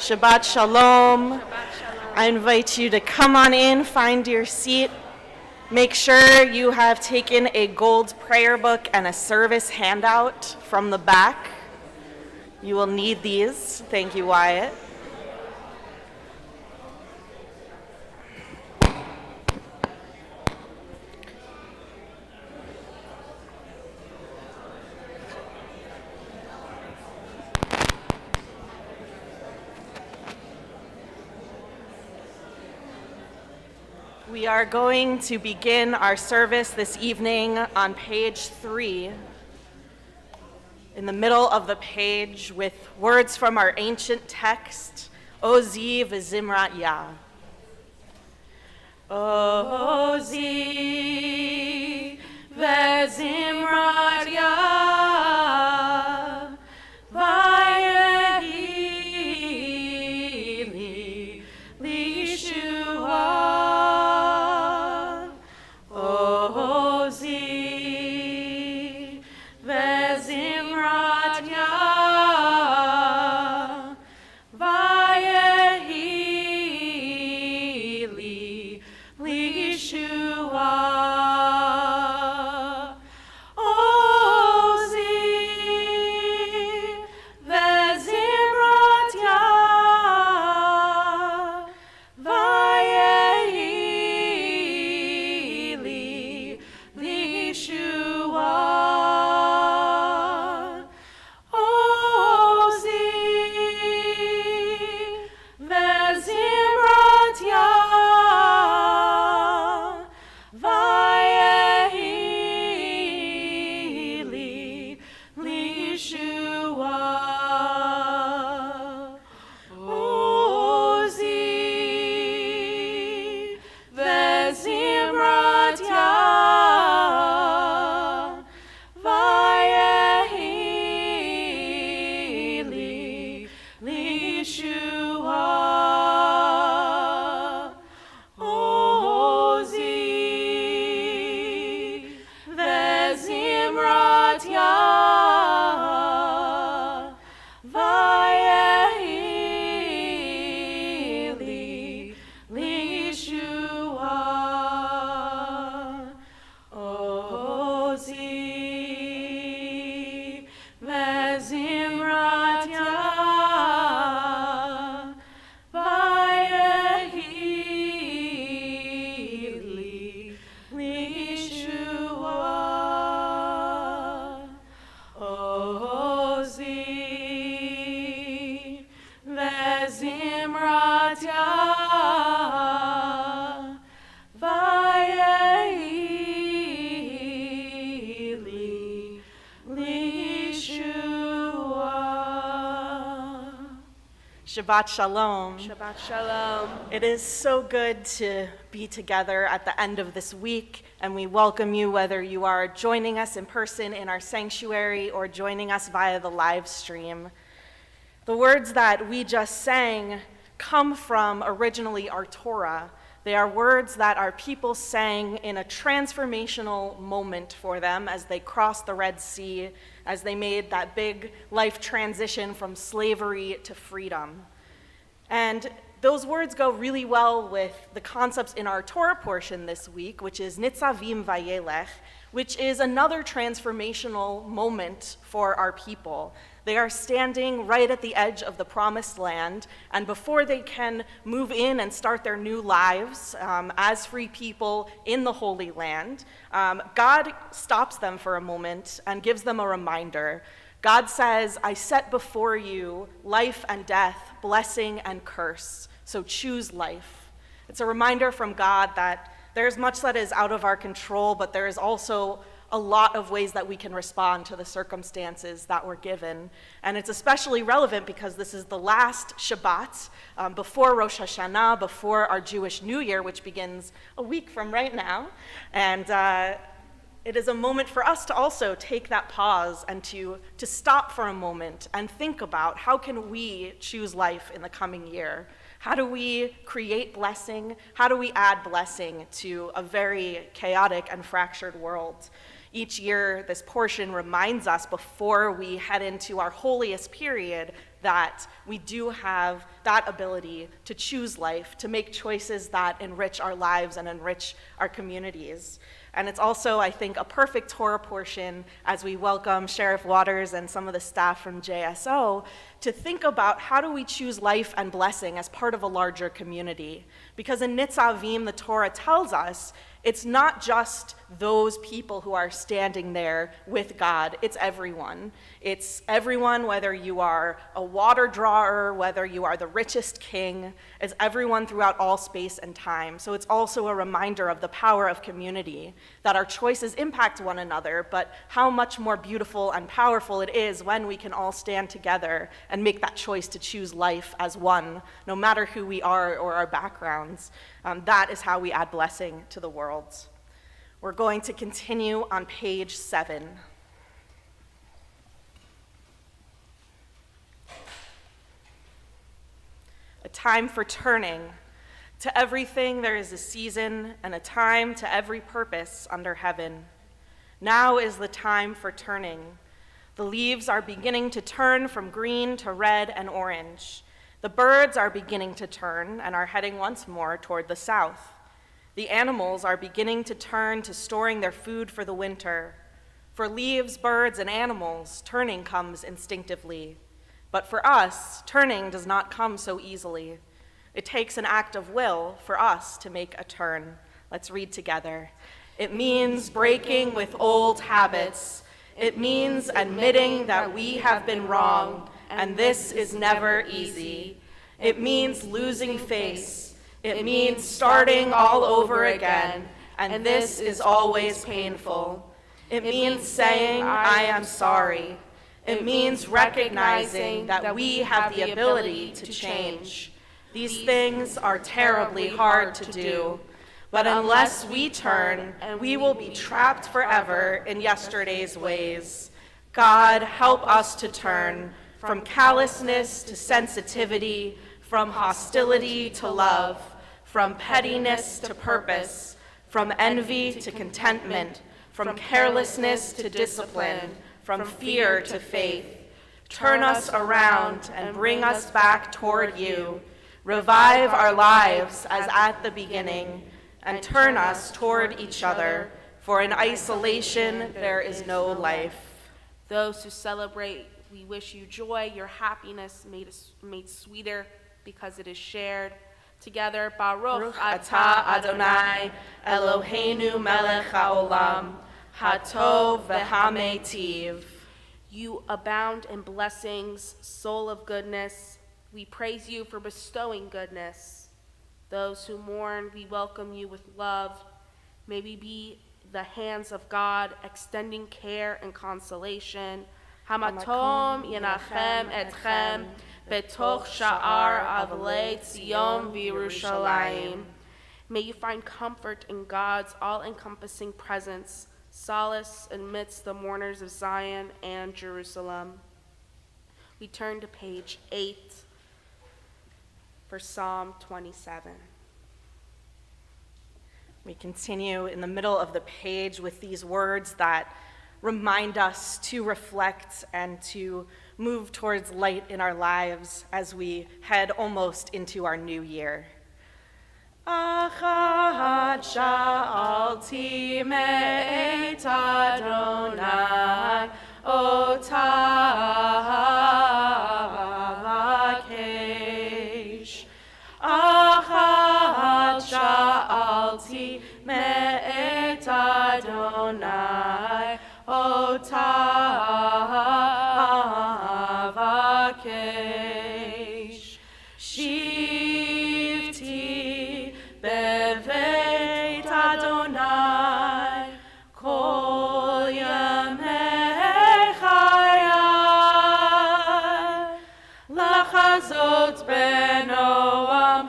Shabbat Shalom. I invite you to come on in, find your seat. Make sure you have taken a gold prayer book and a service handout from the back. You will need these. Thank you, Wyatt. We are going to begin our service this evening on page 3, in the middle of the page, with words from our ancient text, Ozi v'zimrat Yah. Ozi v'zimrat Yah, vayehi li lishua. Shabbat Shalom. Shabbat Shalom. It is so good to be together at the end of this week, and we welcome you whether you are joining us in person in our sanctuary or joining us via the live stream. The words that we just sang come from originally our Torah. They are words that our people sang in a transformational moment for them as they crossed the Red Sea, as they made that big life transition from slavery to freedom. And those words go really well with the concepts in our Torah portion this week, which is Nitzavim Vayelech, which is another transformational moment for our people. They are standing right at the edge of the promised land, and before they can move in and start their new lives as free people in the Holy Land, God stops them for a moment and gives them a reminder. God says, I set before you life and death, blessing and curse, so choose life. It's a reminder from God that there's much that is out of our control, but there is also a lot of ways that we can respond to the circumstances that we're given. And it's especially relevant because this is the last Shabbat before Rosh Hashanah, before our Jewish New Year, which begins a week from right now. And it is a moment for us to also take that pause and to stop for a moment and think about how can we choose life in the coming year? How do we create blessing? How do we add blessing to a very chaotic and fractured world? Each year, this portion reminds us before we head into our holiest period that we do have that ability to choose life, to make choices that enrich our lives and enrich our communities. And it's also, I think, a perfect Torah portion as we welcome Sheriff Waters and some of the staff from JSO to think about how do we choose life and blessing as part of a larger community. Because in Nitzavim, the Torah tells us it's not just those people who are standing there with God, it's everyone. It's everyone, whether you are a water drawer, whether you are the richest king, it's everyone throughout all space and time. So it's also a reminder of the power of community, that our choices impact one another, but how much more beautiful and powerful it is when we can all stand together and make that choice to choose life as one, no matter who we are or our backgrounds. That is how we add blessing to the world. We're going to continue on page 7. A time for turning. To everything there is a season, and a time to every purpose under heaven. Now is the time for turning. The leaves are beginning to turn from green to red and orange. The birds are beginning to turn and are heading once more toward the south. The animals are beginning to turn to storing their food for the winter. For leaves, birds, and animals, turning comes instinctively. But for us, turning does not come so easily. It takes an act of will for us to make a turn. Let's read together. It means breaking with old habits. It means admitting that we have been wrong, and this is never easy. It means losing face. It means starting all over again, and this is always painful. It means saying, I am sorry. It means recognizing that we have the ability to change. These things are terribly hard to do, but unless we turn, we will be trapped forever in yesterday's ways. God, help us to turn from callousness to sensitivity, from hostility to love, from pettiness to purpose, from envy to contentment, from carelessness to discipline, from fear to faith. Turn us around and bring us back toward you. Revive our lives as at the beginning, and turn us toward each other, for in isolation there is no life. Those who celebrate, we wish you joy, your happiness made sweeter because it is shared. Together, Baruch atah Adonai, Eloheinu melech haolam, hatov v'hameitiv. You abound in blessings, soul of goodness. We praise you for bestowing goodness. Those who mourn, we welcome you with love. May we be the hands of God, extending care and consolation. Hamatom yenachem etchem betoch sha'ar avlei Tzion v'Yerushalayim. May you find comfort in God's all-encompassing presence, solace amidst the mourners of Zion and Jerusalem. We turn to page 8 for Psalm 27. We continue in the middle of the page with these words that remind us to reflect and to move towards light in our lives as we head almost into our new year. Achat sha'alti me'et Adonai otavakesh. Achat sha'alti me'et Adonai otavakesh. Shivti beveit Adonai kol yamei chayai lachazot benoam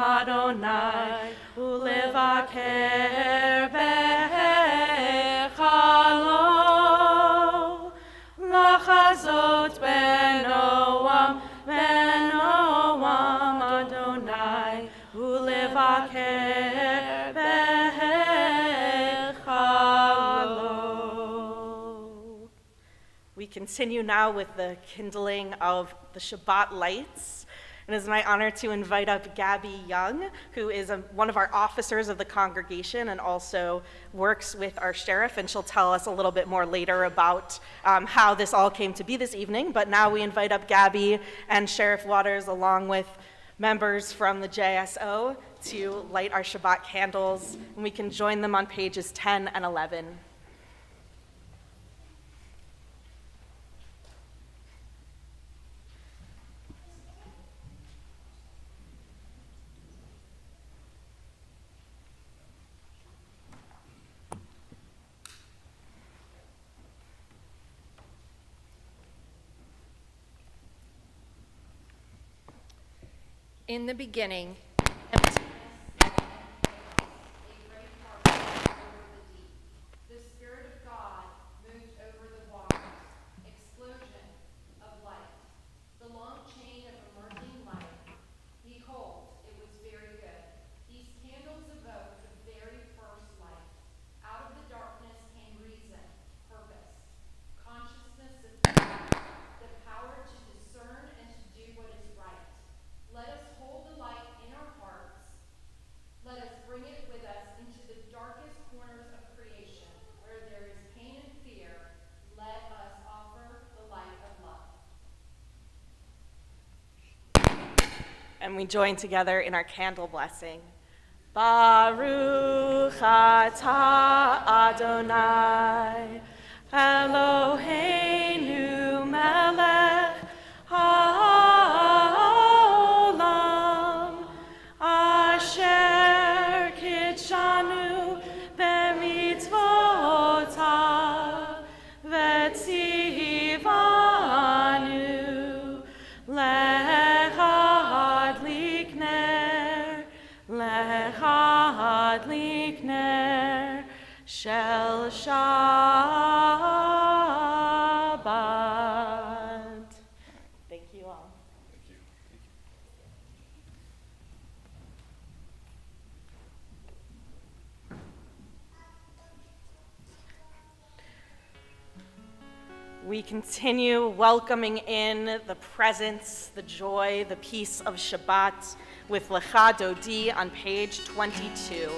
Adonai ulevaker behechalo lachazot benoam Adonai ulevaker behechalo. continue now with the kindling of the Shabbat lights. And it's my honor to invite up Gabby Young, who is one of our officers of the congregation and also works with our sheriff, and she'll tell us a little bit more later about how this all came to be this evening. But now we invite up Gabby and Sheriff Waters along with members from the JSO to light our Shabbat candles, and we can join them on pages 10 and 11. In the beginning, The Spirit of God moved over the waters, explosion of light, the long chain of emerging light. Behold, it was very good. These candles evoke the very first light. Out of the darkness came reason, purpose, consciousness of God, the power to discern and to do what is right. Let us hold the light in our hearts. Let us bring it with us into the darkest corners of creation, where there is pain and fear. Let us offer the light of love. And we join together in our candle blessing. Baruch atah Adonai, Eloheinu melech haolam, asher kitshanu b'mitzvotav v'tzivanu lehadlik ner shel Shabbat. Thank you all. We continue welcoming in the presence, the joy, the peace of Shabbat with Lecha Dodi on page 22.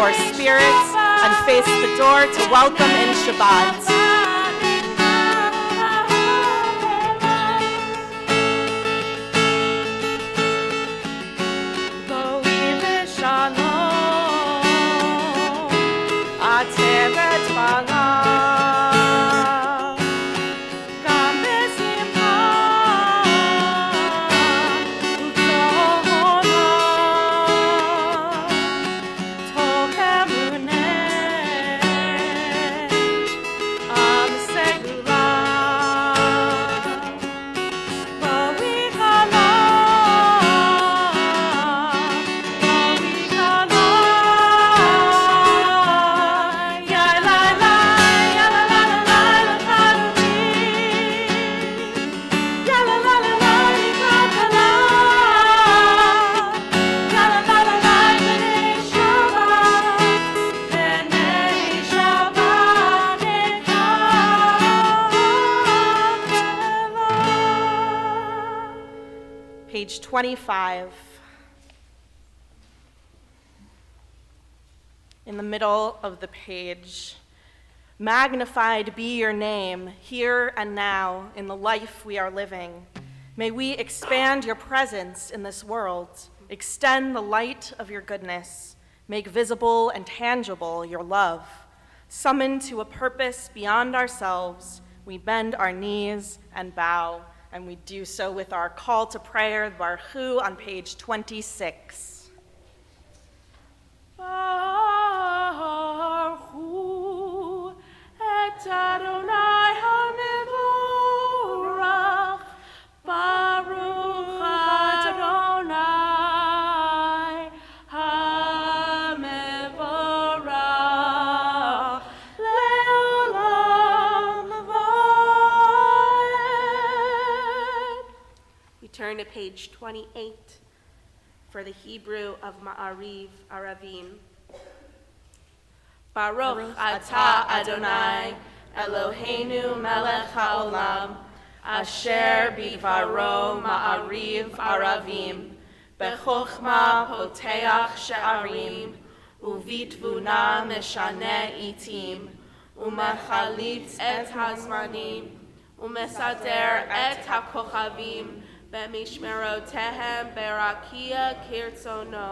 your spirits and face the door to welcome in Shabbat. Page 25. In the middle of the page, magnified be your name, here and now, in the life we are living. May we expand your presence in this world, extend the light of your goodness, make visible and tangible your love. Summoned to a purpose beyond ourselves, we bend our knees and bow, and we do so with our call to prayer, Baruch on page 26. Baruch et Adonai hamevorach, Baruch Adonai hamevorach, le'olam va'ed. We turn to page 28 for the Hebrew of Ma'ariv Aravim. Baruch atah Adonai, Eloheinu melech haolam, asher bidvaro Ma'ariv Aravim, bechokhma poteach she'arim, uvitvuna meshane itim, umechalitz et hazmanim, umesader et hakochavim, B'mishmerotehem berakia kirtzono,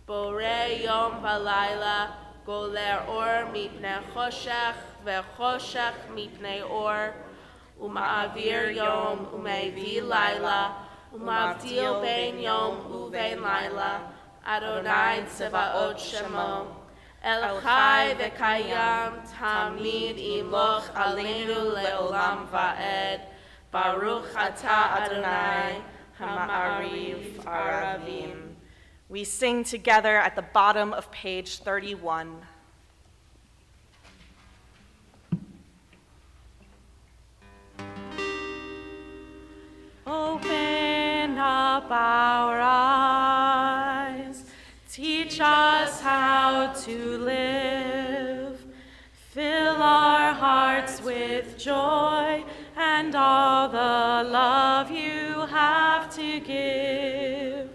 borei yom v'layla, goler or mipnei choshech, vechoshech mipnei or, uma'avir yom umevi layla, umavdil ben yom uvein layla, Adonai tzevaot shemo, El chai v'kayam, tamid imloch aleinu le'olam va'ed, Baruch atah Adonai, Ha'ma'ariv Aravim. We sing together at the bottom of page 31. Open up our eyes, teach us how to live, fill our hearts with joy and all the love you have to give.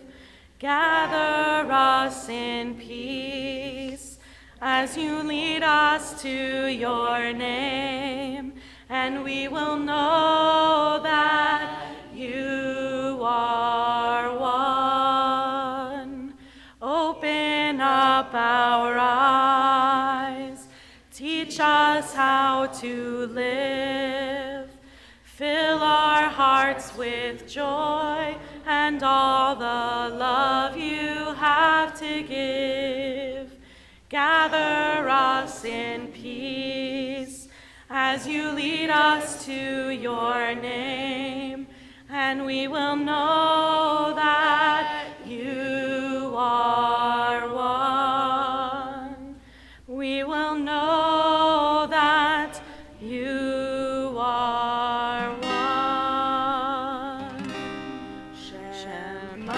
Gather us in peace as you lead us to your name, and we will know that you are one. Open up our eyes, teach us how to live, fill our hearts with joy and all the love you have to give. Gather us in peace as you lead us to your name, and we will know that you are one. We will know that you are one. Shema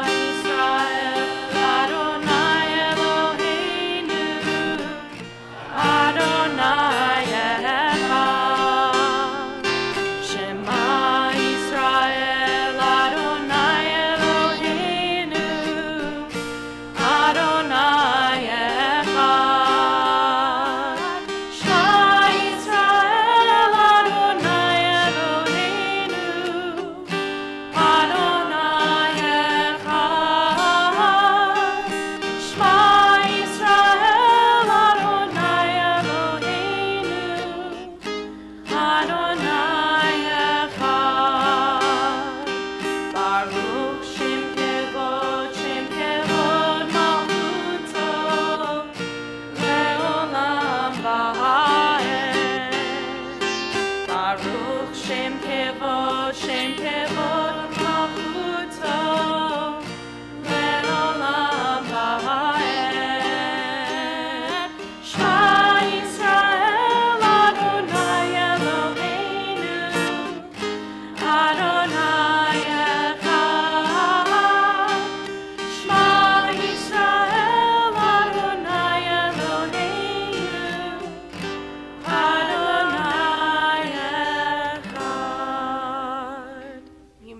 Yisrael, Adonai Eloheinu, Adonai Echad. Shema Yisrael, Adonai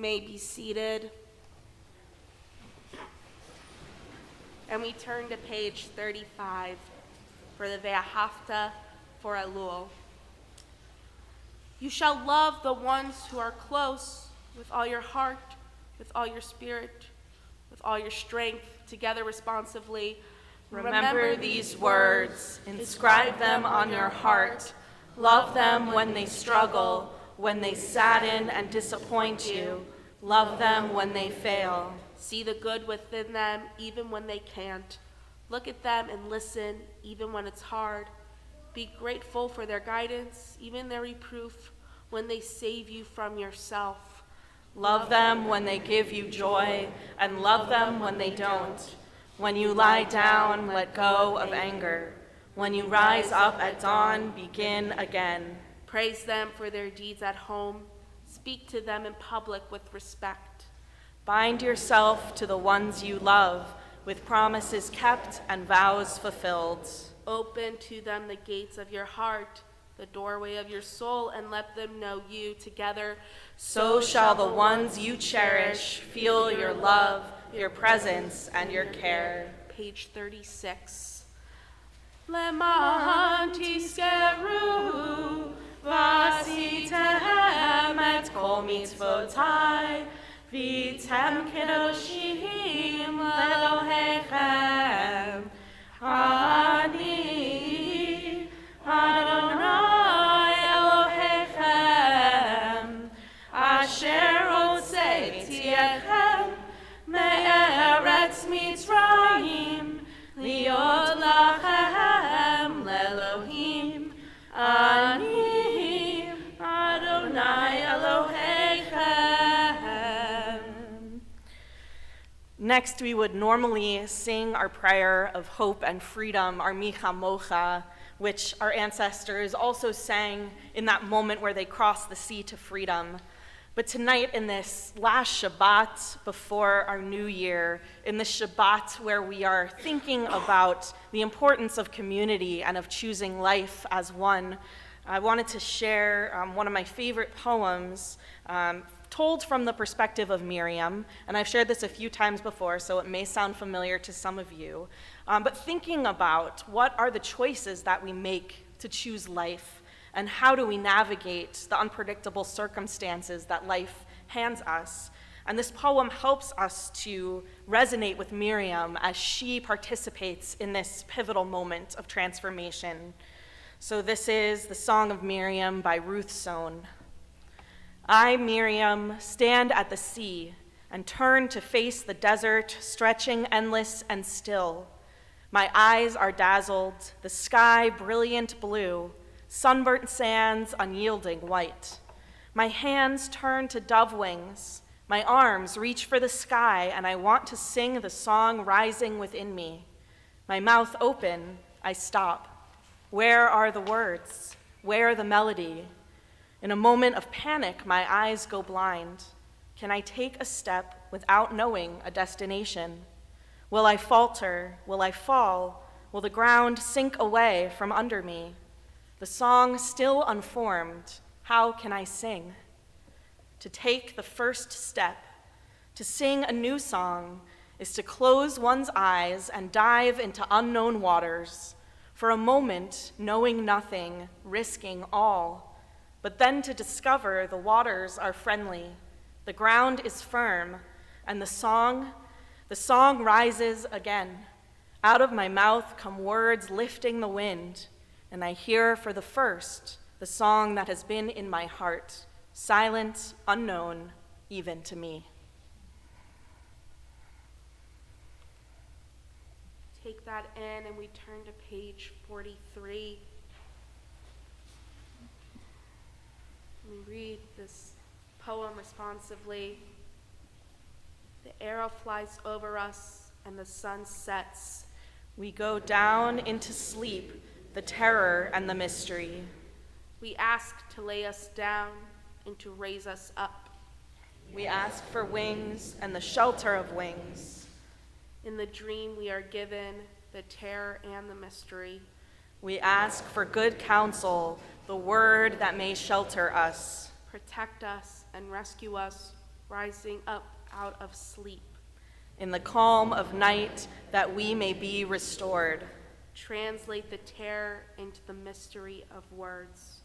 may be seated. And we turn to page 35 for the Ve'ahavta for Elul. You shall love the ones who are close with all your heart, with all your spirit, with all your strength, together responsively. Remember these words, inscribe them on your heart. Love them when they struggle, when they sadden and disappoint you. Love them when they fail. See the good within them even when they can't. Look at them and listen even when it's hard. Be grateful for their guidance, even their reproof, when they save you from yourself. Love them when they give you joy, and love them when they don't. When you lie down, let go of anger. When you rise up at dawn, begin again. Praise them for their deeds at home. Speak to them in public with respect. Bind yourself to the ones you love, with promises kept and vows fulfilled. Open to them the gates of your heart, the doorway of your soul, and let them know you together. So shall the ones you cherish feel your love, your presence, and your care. Page 36. Leman tiskeru v'asitehem et kol mitzvotai v'tem kedoshim lelohechem. Ani Adonai Elohechem asher hotzetiechem me'eretz Mitzrayim liot lachem le'Elohim. Ani Adonai Elohechem. Next, we would normally sing our prayer of hope and freedom, our Mi Chamocha, which our ancestors also sang in that moment where they crossed the sea to freedom. But tonight, in this last Shabbat before our new year, in this Shabbat where we are thinking about the importance of community and of choosing life as one, I wanted to share one of my favorite poems told from the perspective of Miriam, and I've shared this a few times before, so it may sound familiar to some of you, but thinking about what are the choices that we make to choose life, and how do we navigate the unpredictable circumstances that life hands us. And this poem helps us to resonate with Miriam as she participates in this pivotal moment of transformation. So this is the Song of Miriam by Ruth Sohn. I, Miriam, stand at the sea and turn to face the desert, stretching endless and still. My eyes are dazzled, the sky brilliant blue, sunburnt sands unyielding white. My hands turn to dove wings, my arms reach for the sky, and I want to sing the song rising within me. My mouth open, I stop. Where are the words? Where the melody? In a moment of panic, my eyes go blind. Can I take a step without knowing a destination? Will I falter? Will I fall? Will the ground sink away from under me? The song still unformed, how can I sing? To take the first step, to sing a new song, is to close one's eyes and dive into unknown waters, for a moment knowing nothing, risking all. But then to discover the waters are friendly, the ground is firm, and the song rises again. Out of my mouth come words lifting the wind, and I hear for the first the song that has been in my heart, silent, unknown, even to me. Take that in, and we turn to page 43. We read this poem responsively. The arrow flies over us, and the sun sets. We go down into sleep, the terror and the mystery. We ask to lay us down and to raise us up. We ask for wings and the shelter of wings. In the dream we are given the terror and the mystery. We ask for good counsel, the word that may shelter us. Protect us and rescue us rising up out of sleep. In the calm of night, that we may be restored. Translate the terror into the mystery of words.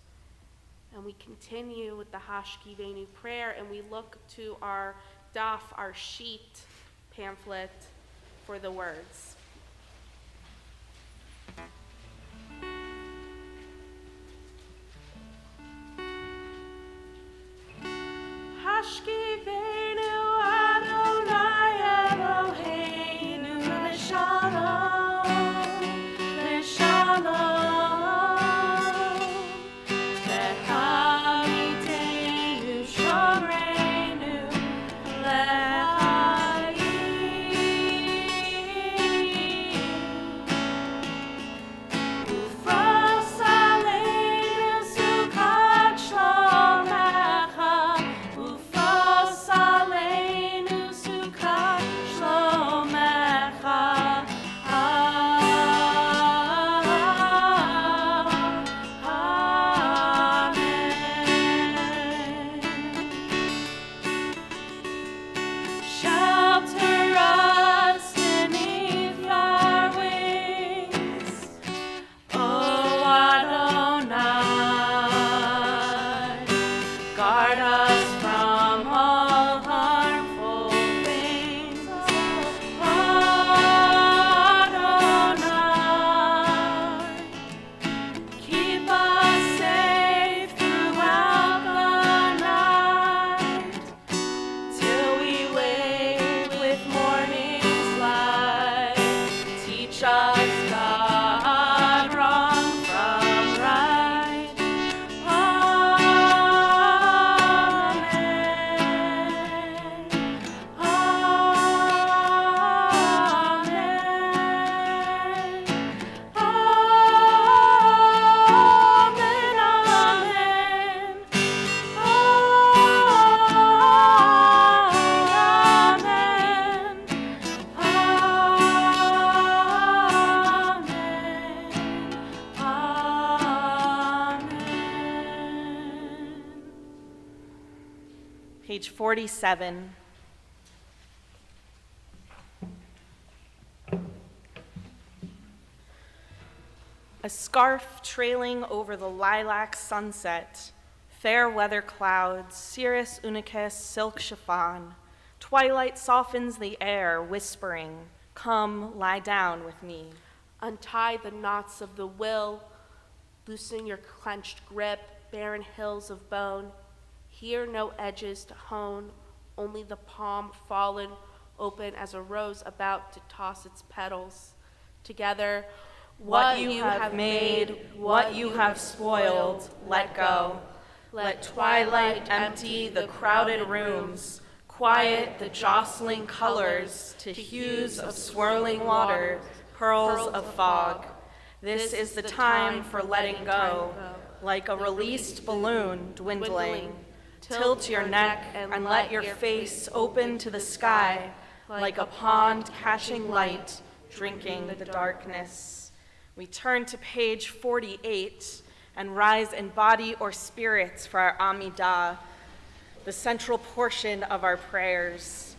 And we continue with the Hashkivenu prayer, and we look to our daf, our sheet pamphlet, for the words. Hashkivenu Adonai Eloheinu L'shalom, L'shalom. V'chaviteinu shomreinu l'chaim. Ufros aleinu sukat shlomecha, ufros aleinu sukat shlomecha. Amen. Shelter us beneath your wings, O Adonai. Guard us from all harmful things, O Adonai. Keep us safe throughout the night, till we wake with morning's light. Teach us, God, wrong from right. Amen. Amen. Page 47. A scarf trailing over the lilac sunset, fair weather clouds, cirrus unices, silk chiffon. Twilight softens the air, whispering, "Come, lie down with me." Untie the knots of the will, loosen your clenched grip, barren hills of bone. Here no edges to hone, only the palm fallen open as a rose about to toss its petals. Together, What you have made, what you have spoiled, let go. Let twilight empty the crowded rooms, quiet the jostling colors to hues of swirling water, pearls of fog. This is the time for letting go, like a released balloon dwindling. Tilt your neck and let your face open to the sky, like a pond catching light, drinking the darkness. We turn to page 48 and rise in body or spirits for our Amidah, the central portion of our prayers.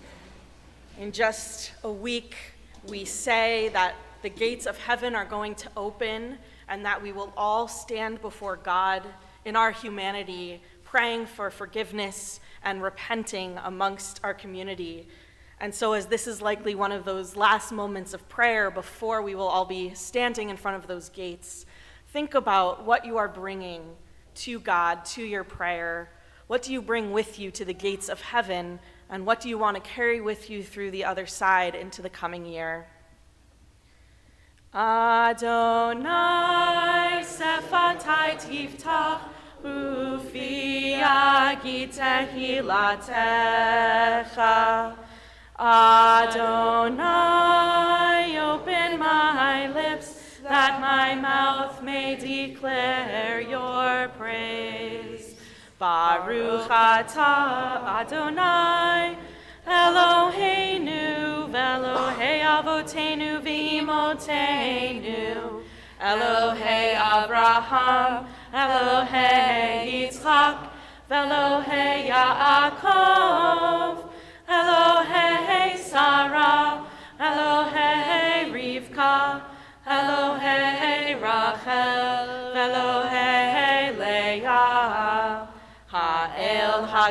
In just a week, we say that the gates of heaven are going to open and that we will all stand before God in our humanity, praying for forgiveness and repenting amongst our community. And so as this is likely one of those last moments of prayer before we will all be standing in front of those gates, think about what you are bringing to God, to your prayer. What do you bring with you to the gates of heaven, and what do you want to carry with you through the other side into the coming year? Adonai sefatai tiftach ufi yagi tehilatecha. Adonai, open my lips, that my mouth may declare your praise. Baruch atah Adonai, Eloheinu, v'Elohei avotenu v'imotenu, Elohei Abraham, Elohei Yitzchak, v'Elohei Yaakov,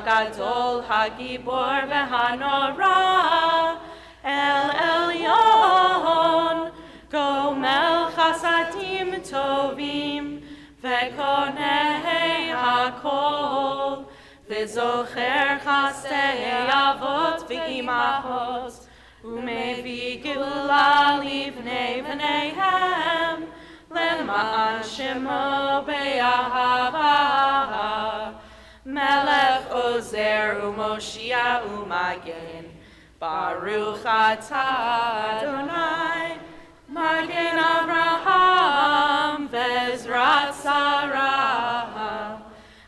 Hagadol, Hagibor, Vehanora, El Elyon, Gomel Chasadim Tovim, Vekonei Hakol, V'zocher Chastei Avot V'imahot, Umevi Geula Livnei V'neihem, Lema'an Shemo Be'ahava, Melech Ozer Umoshia Umagen, Baruch Atah Adonai, Magen Avraham Vezrat Sarah,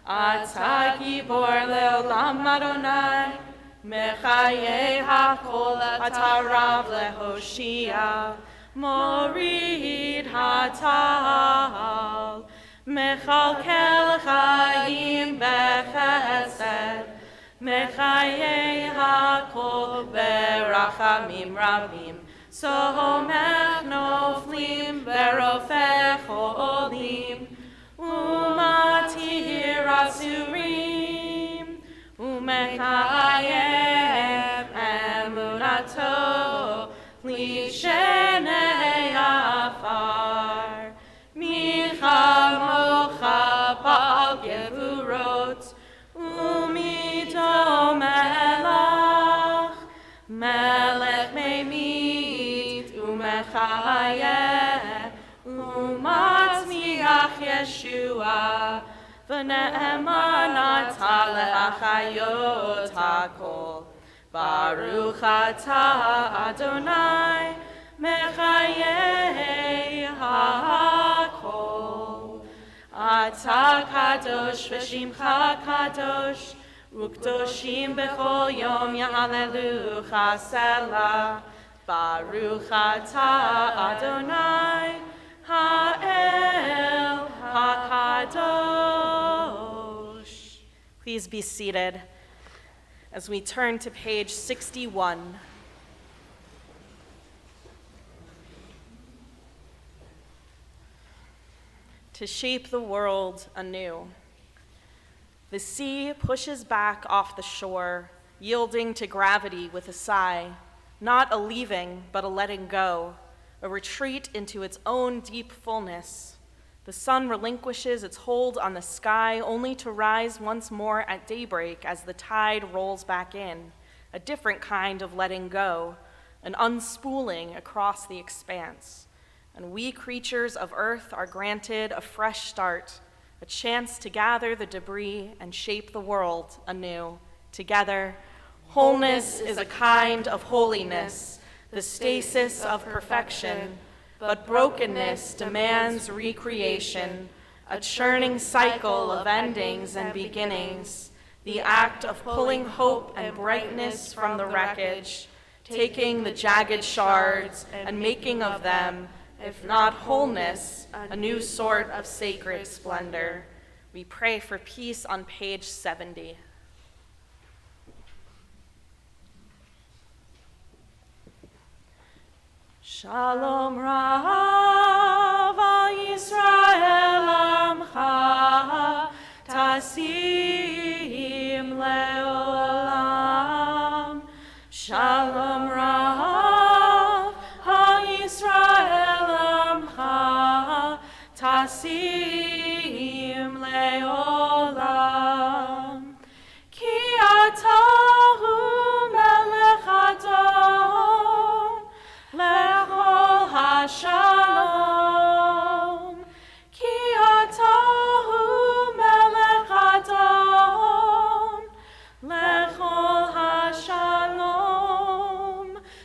Atah Gibor Le'olam Adonai, Mechaye HaKol Atah Rav Lehoshia, Morid Hatal, Mechalkel Chaim Bechesed, Mechaye HaKol Berachamim Rabim, Somech Noflim Berofech Olim, Umatir Asurim, Umechayem Emunato, Lishenei Afar, Michal Mocha Bal Gevurot, Umido Melach, Melech Meimit, Umechayeh, Umatzmiach Yeshua, V'ne'emar Nata le'achayot hakol, Baruch Atah Adonai, Mechayei HaKol. Atah Kadosh v'Shimcha Kadosh, Ukdoshim b'chol yom ya'alelucha Selah. Baruch Atah Adonai, Ha'el HaKadosh. Please be seated as we turn to page 61. To shape the world anew. The sea pushes back off the shore, yielding to gravity with a sigh, not a leaving, but a letting go, a retreat into its own deep fullness. The sun relinquishes its hold on the sky, only to rise once more at daybreak as the tide rolls back in, a different kind of letting go, an unspooling across the expanse. And we creatures of earth are granted a fresh start, a chance to gather the debris and shape the world anew. Together, wholeness is a kind of holiness, the stasis of perfection, but brokenness demands recreation, a churning cycle of endings and beginnings, the act of pulling hope and brightness from the wreckage, taking the jagged shards and making of them, if not wholeness, a new sort of sacred splendor. We pray for peace on page 70. Shalom Rav al Yisrael Amcha Tasim Leolam. Shalom Rav al Yisrael Amcha Tasim Leolam. Ki atahu melech Adon lechol hashalom, ki atahu melech Adon lechol hashalom.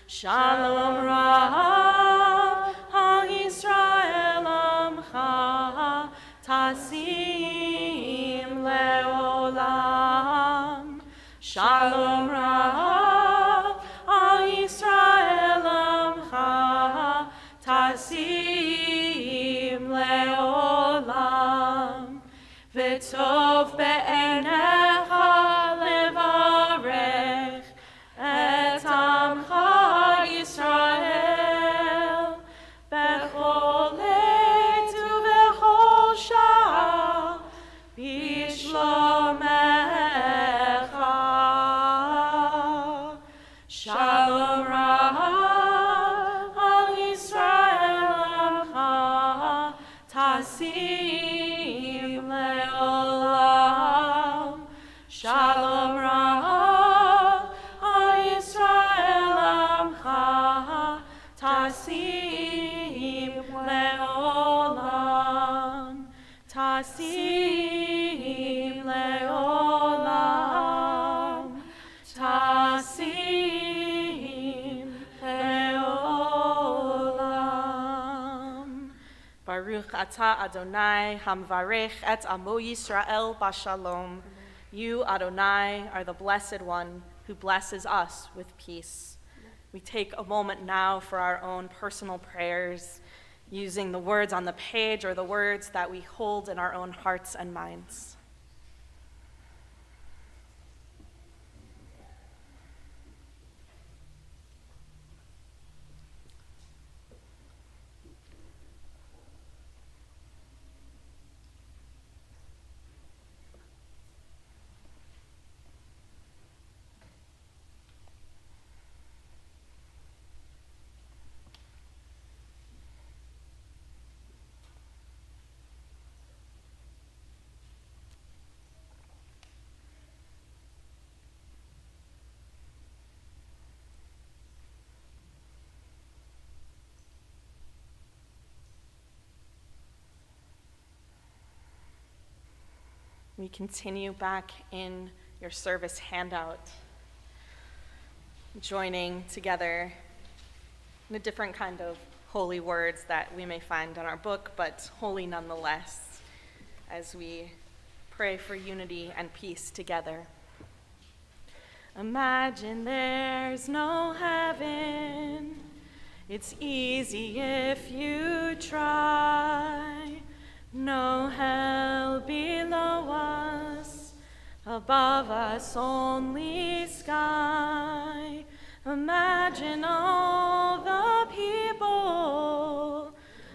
Shalom Rav al Yisrael Amcha Tasim Leolam. Shalom Rav al Yisrael Amcha Tasim Leolam. V'tov be'enecha levarech et Amcha Yisrael bechol עת ובכל שעה בשלומך Shalom Ra'ah al Yisrael Amcha Tasim Le'olam. Shalom Ra'ah al Yisrael Amcha Tasim Le'olam. Tasim Le'olam. Tasim Le'olam. Baruch atah Adonai hamvarech et amo Yisrael bashalom. You, Adonai, are the blessed one who blesses us with peace. We take a moment now for our own personal prayers, using the words on the page or the words that we hold in our own hearts and minds. We continue back in your service handout, joining together in a different kind of holy words that we may find in our book, but holy nonetheless, as we pray for unity and peace together. Imagine there's no heaven. It's easy if you try. No hell below us, above us only sky. Imagine all the people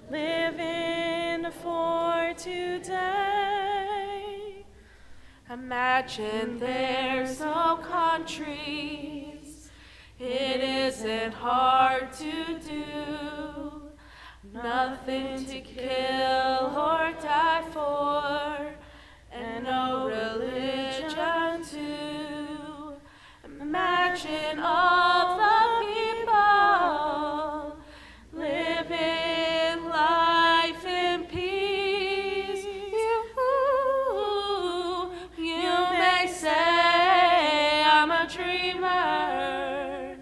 living for today. Imagine there's no countries. It isn't hard to do. Nothing to kill or die for, and no religion too. Imagine all the people living life in peace. You may say I'm a dreamer,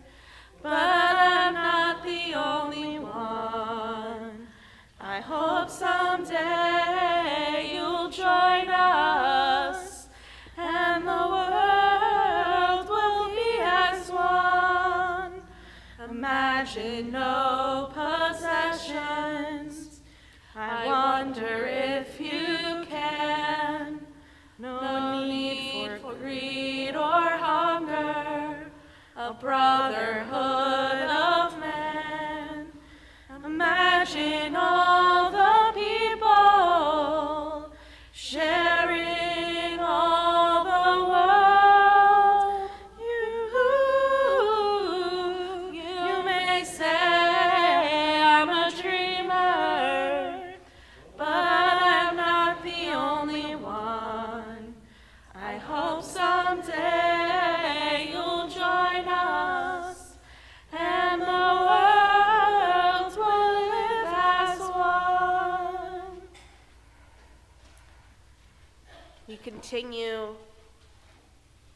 but I'm not the only one. I hope someday you'll join us, and the world will be as one. Imagine no possessions. I wonder if you can. No need for greed or hunger. A brotherhood of man. Imagine all the people sharing all the world. You may say I'm a dreamer, but I'm not the only one. I hope someday you'll join us, and the world will live as one. We continue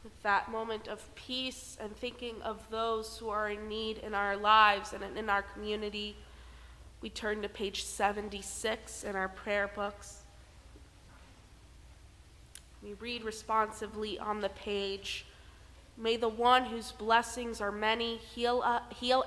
with that moment of peace and thinking of those who are in need in our lives and in our community. We turn to page 76 in our prayer books. We read responsively on the page, "May the one whose blessings are many heal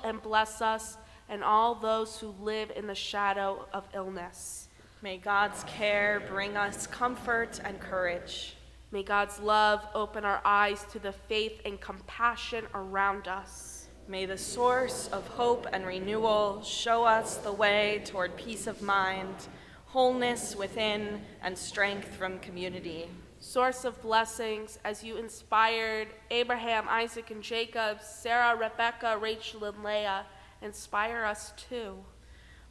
and bless us and all those who live in the shadow of illness. May God's care bring us comfort and courage. May God's love open our eyes to the faith and compassion around us. May the source of hope and renewal show us the way toward peace of mind, wholeness within, and strength from community. source of blessings, as you inspired Abraham, Isaac, and Jacob, Sarah, Rebecca, Rachel, and Leah, inspire us too.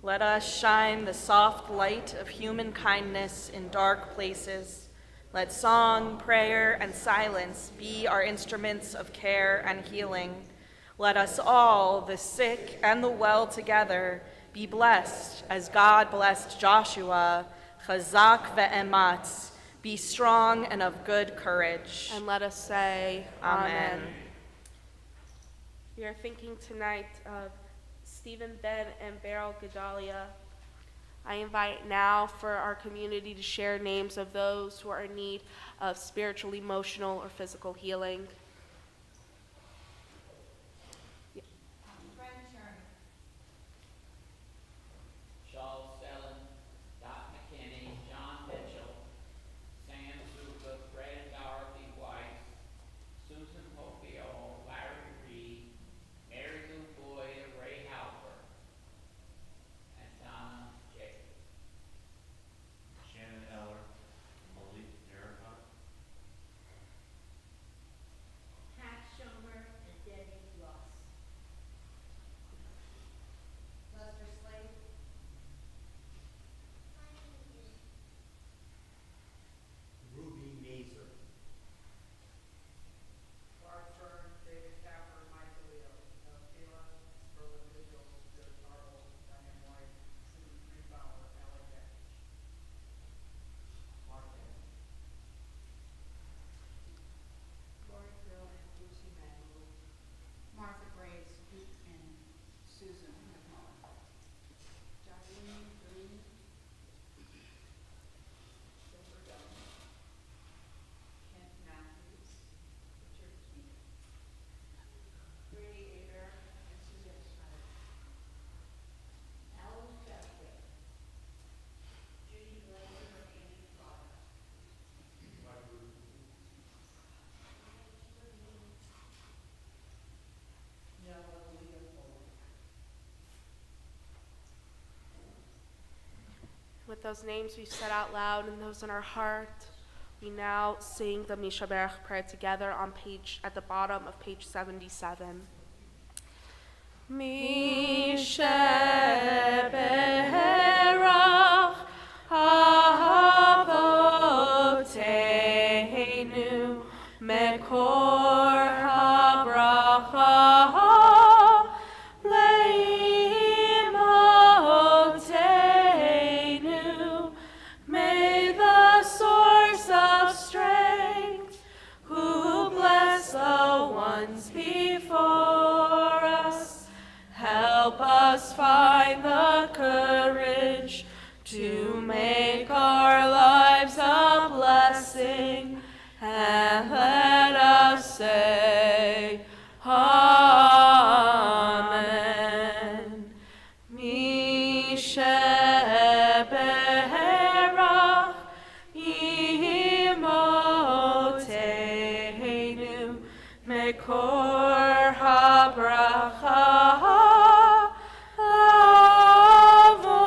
Let us shine the soft light of human kindness in dark places. Let song, prayer, and silence be our instruments of care and healing. Let us all, the sick and the well together, be blessed as God blessed Joshua, chazak ve'ematz, be strong and of good courage. And let us say, Amen. We are thinking tonight of Stephen Ben and Beryl Gedalia. I invite now for our community to share names of those who are in need of spiritual, emotional, or physical healing. Charles Sellen, Dot McKinney, John Mitchell, Sam Zuka, Fred Dorothy Weiss, Susan Popio, Larry Reed, Mary Lou Boyd, Ray Halper, and Donna Jacobs. Shannon Eller, Malik Derricott, Pat Schomer and Debbie Ross. Lester Slade, Ruby Mazer, Barb Stern, David Capper, Mike Leo, Kayla, Berlin Vigil, Joe Tarble, Diane White, Cindy Greenbauer, Ally Beckich. Mark Evans, Lori Krill, Lucy Manuel, Martha Graves, and Susan McMullen. Darlene Green, Deborah Dunn, Kent Matthews, Richard Keith, Brady Aber, and Suzanne Schneider. Alan Beckwith. Judy Glazer and Amy Trotter. Noah Leopold. With those names we've said out loud and those in our heart, we now sing the Mishaberach prayer together at the bottom of page 77. Mishaberach Avoteinu Mekor HaBracha Leimotenu. May the source of strength, who bless the ones before us, help us find the courage to make our lives a blessing, and let us say, Amen. Mishaberach Imotenu Mekor HaBracha Avotenu.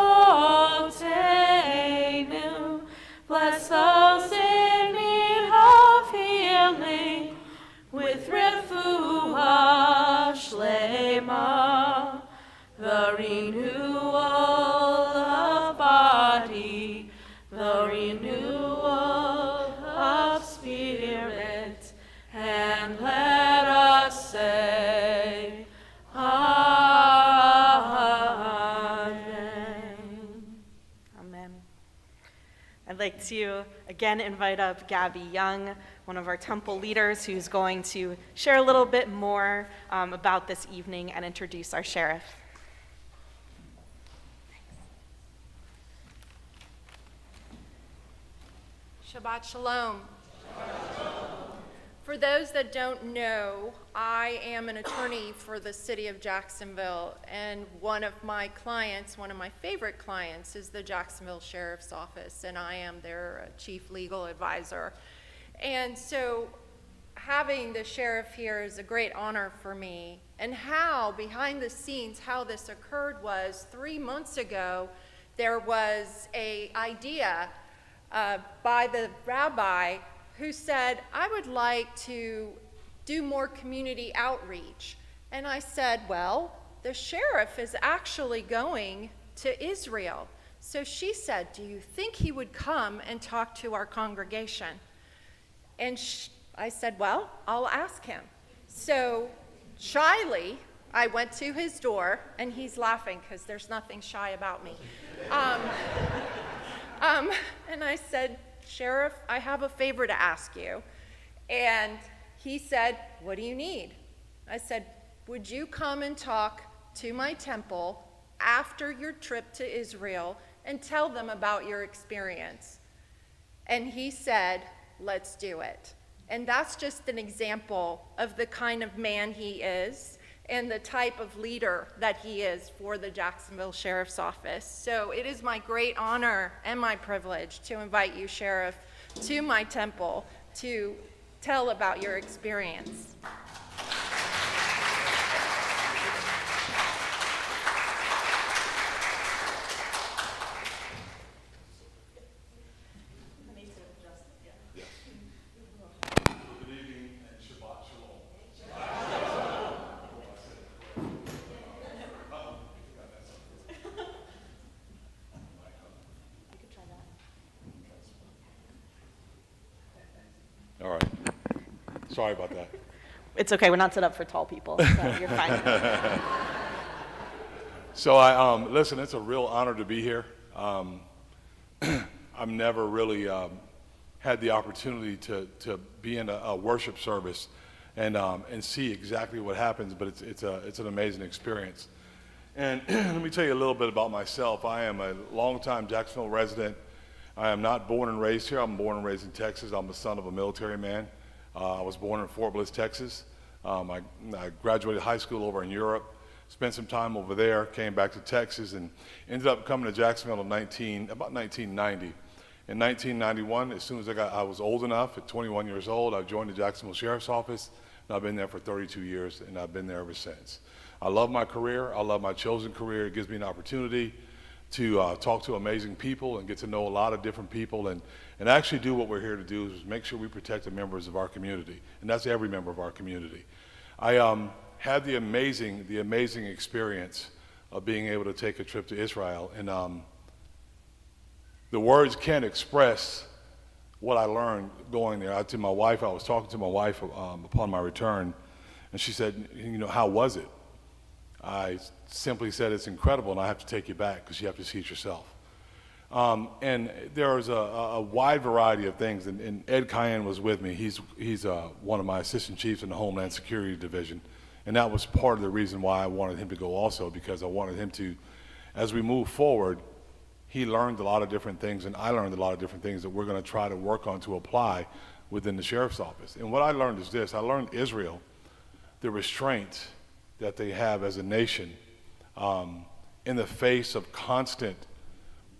Bless those in need of healing with refuah shlema, the renewal of body, the renewal of spirit, and let us say, Amen. Amen. I'd like to again invite up Gabby Young, one of our temple leaders, who's going to share a little bit more about this evening and introduce our sheriff. Shabbat Shalom. For those that don't know, I am an attorney for the city of Jacksonville, and one of my favorite clients, is the Jacksonville Sheriff's Office, and I am their chief legal advisor. And so having the sheriff here is a great honor for me. And how, behind the scenes, how this occurred was 3 months ago, there was an idea by the rabbi who said, I would like to do more community outreach. And I said, well, the sheriff is actually going to Israel. So she said, do you think he would come and talk to our congregation? And I said, well, I'll ask him. So shyly, I went to his door, and he's laughing because there's nothing shy about me. And I said, Sheriff, I have a favor to ask you. And he said, what do you need? I said, would you come and talk to my temple after your trip to Israel and tell them about your experience? And he said, let's do it. And that's just an example of the kind of man he is and the type of leader that he is for the Jacksonville Sheriff's Office. So it is my great honor and my privilege to invite you, Sheriff, to my temple to tell about your experience. Good evening and Shabbat Shalom. All right. Sorry about that. It's okay, we're not set up for tall people, so you're fine. So listen, it's a real honor to be here. I've never really had the opportunity to be in a worship service and see exactly what happens, but it's an amazing experience. And let me tell you a little bit about myself. I am a longtime Jacksonville resident. I am not born and raised here. I'm born and raised in Texas. I'm the son of a military man. I was born in Fort Bliss, Texas. I graduated high school over in Europe, spent some time over there, came back to Texas, and ended up coming to Jacksonville about 1990. In 1991, as soon as I was old enough, at 21 years old, I joined the Jacksonville Sheriff's Office, and I've been there for 32 years, and I've been there ever since. I love my career. I love my chosen career. It gives me an opportunity to talk to amazing people and get to know a lot of different people and actually do what we're here to do, is make sure we protect the members of our community, and that's every member of our community. I had the amazing experience of being able to take a trip to Israel, and the words can't express what I learned going there. I was talking to my wife upon my return, and she said, how was it? I simply said, it's incredible, and I have to take you back because you have to see it yourself. And there was a wide variety of things, and Ed Cayenne was with me. He's one of my assistant chiefs in the Homeland Security Division, and that was part of the reason why I wanted him to go also, because I wanted him to, as we move forward, he learned a lot of different things, and I learned a lot of different things that we're going to try to work on to apply within the Sheriff's Office. And what I learned is this. I learned Israel, the restraint that they have as a nation in the face of constant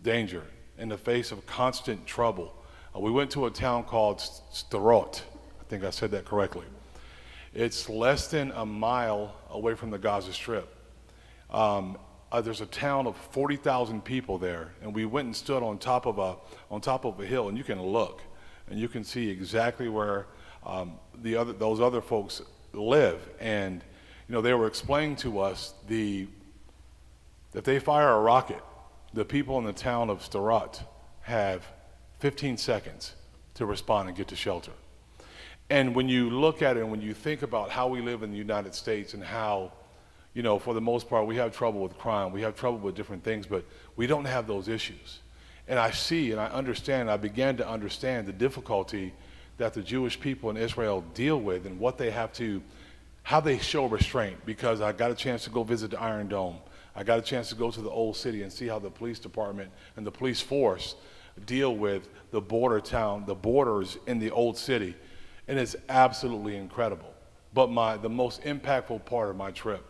danger, in the face of constant trouble. We went to a town called Sderot. I think I said that correctly. It's less than a mile away from the Gaza Strip. There's a town of 40,000 people there, and we went and stood on top of a hill, and you can look, and you can see exactly where those other folks live. And they were explaining to us that they fire a rocket, the people in the town of Sderot have 15 seconds to respond and get to shelter. And when you look at it and when you think about how we live in the United States and how, for the most part, we have trouble with crime, we have trouble with different things, but we don't have those issues. And I see and I understand, I began to understand the difficulty that the Jewish people in Israel deal with and how they show restraint, because I got a chance to go visit the Iron Dome. I got a chance to go to the old city and see how the police department and the police force deal with the borders in the old city. And it's absolutely incredible. But the most impactful part of my trip,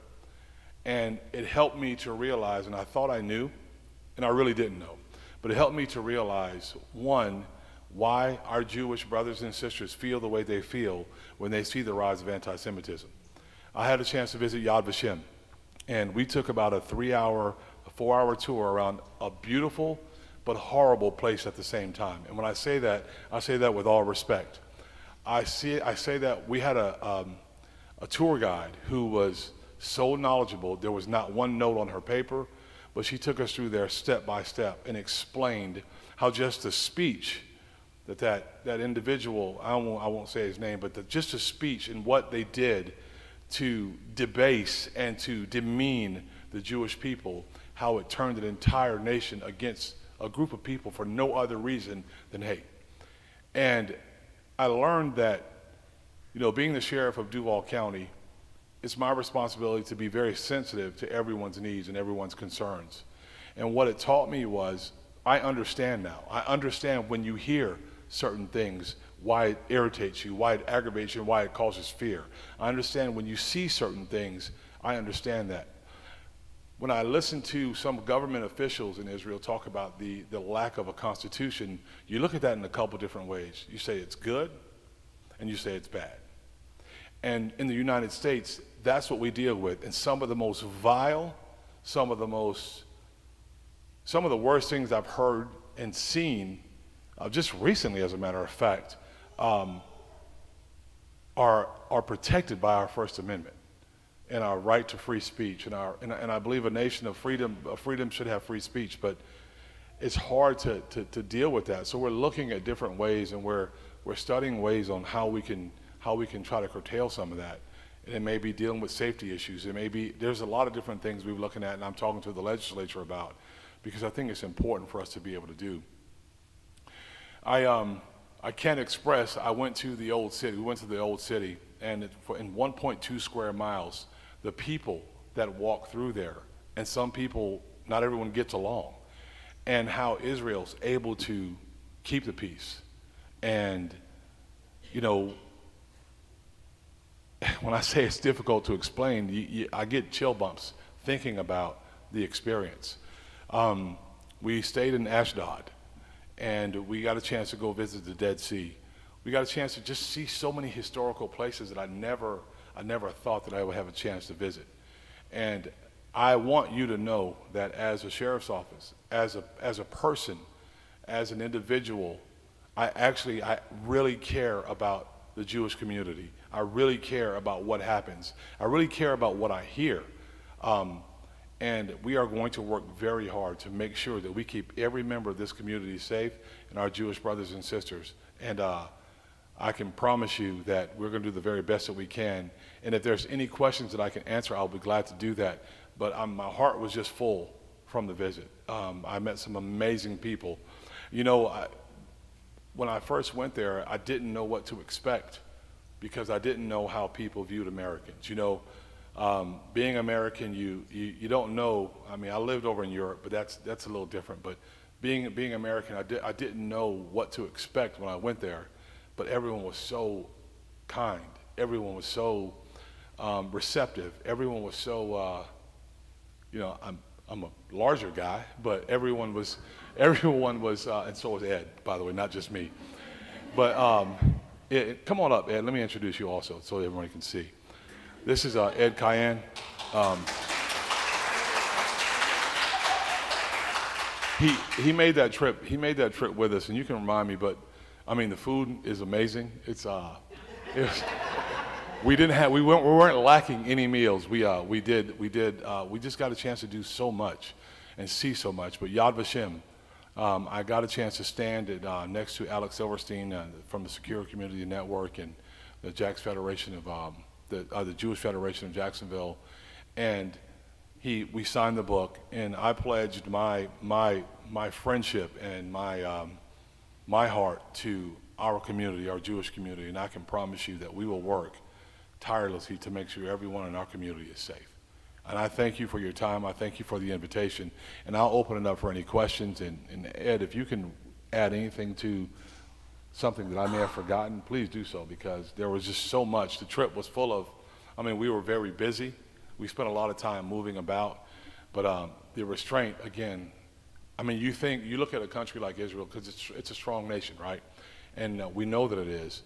and it helped me to realize, and I thought I knew, and I really didn't know, but it helped me to realize, one, why our Jewish brothers and sisters feel the way they feel when they see the rise of anti-Semitism. I had a chance to visit Yad Vashem, and we took about a 4-hour tour around a beautiful but horrible place at the same time. And when I say that with all respect. I say that we had a tour guide who was so knowledgeable. There was not one note on her paper, but she took us through there step by step and explained how just the speech that individual, I won't say his name, but just the speech and what they did to debase and to demean the Jewish people, how it turned an entire nation against a group of people for no other reason than hate. And I learned that, being the sheriff of Duval County, it's my responsibility to be very sensitive to everyone's needs and everyone's concerns. And what it taught me was, I understand now. I understand when you hear certain things, why it irritates you, why it aggravates you, and why it causes fear. I understand when you see certain things, I understand that. When I listen to some government officials in Israel talk about the lack of a constitution, you look at that in a couple different ways. You say it's good, and you say it's bad. And in the United States, that's what we deal with. And some of the most vile, some of the worst things I've heard and seen, just recently, as a matter of fact, are protected by our First Amendment and our right to free speech. And I believe a nation of freedom should have free speech, but it's hard to deal with that. So we're looking at different ways, and we're studying ways on how we can try to curtail some of that. And it may be dealing with safety issues. There's a lot of different things we're looking at, and I'm talking to the legislature about, because I think it's important for us to be able to do. I can't express, I went to the old city. We went to the old city, and in 1.2 square miles, the people that walk through there, and some people, not everyone gets along, and how Israel's able to keep the peace. And, when I say it's difficult to explain, I get chill bumps thinking about the experience. We stayed in Ashdod, and we got a chance to go visit the Dead Sea. We got a chance to just see so many historical places that I never thought that I would have a chance to visit. And I want you to know that as a sheriff's office, as a person, as an individual, I really care about the Jewish community. I really care about what happens. I really care about what I hear. And we are going to work very hard to make sure that we keep every member of this community safe and our Jewish brothers and sisters. And I can promise you that we're going to do the very best that we can. And if there's any questions that I can answer, I'll be glad to do that. But my heart was just full from the visit. I met some amazing people. When I first went there, I didn't know what to expect because I didn't know how people viewed Americans. Being American, you don't know. I mean, I lived over in Europe, but that's a little different. But being American, I didn't know what to expect when I went there. But everyone was so kind. Everyone was so receptive. Everyone was so. I'm a larger guy, but everyone was, and so was Ed, by the way, not just me. But come on up, Ed. Let me introduce you also, so everyone can see. This is Ed Cayenne. He made that trip. He made that trip with us, and you can remind me. But I mean, the food is amazing. We weren't lacking any meals. We just got a chance to do so much and see so much. But Yad Vashem, I got a chance to stand next to Alex Silverstein from the Secure Community Network and the Jack's Federation of the Jewish Federation of Jacksonville, and we signed the book, and I pledged my friendship and my heart to our community, our Jewish community, and I can promise you that we will work tirelessly to make sure everyone in our community is safe. And I thank you for your time. I thank you for the invitation, and I'll open it up for any questions. And Ed, if you can add anything to something that I may have forgotten, please do so, because there was just so much. The trip was full of, we were very busy. We spent a lot of time moving about, but the restraint, again, you look at a country like Israel, because it's a strong nation, right? And we know that it is,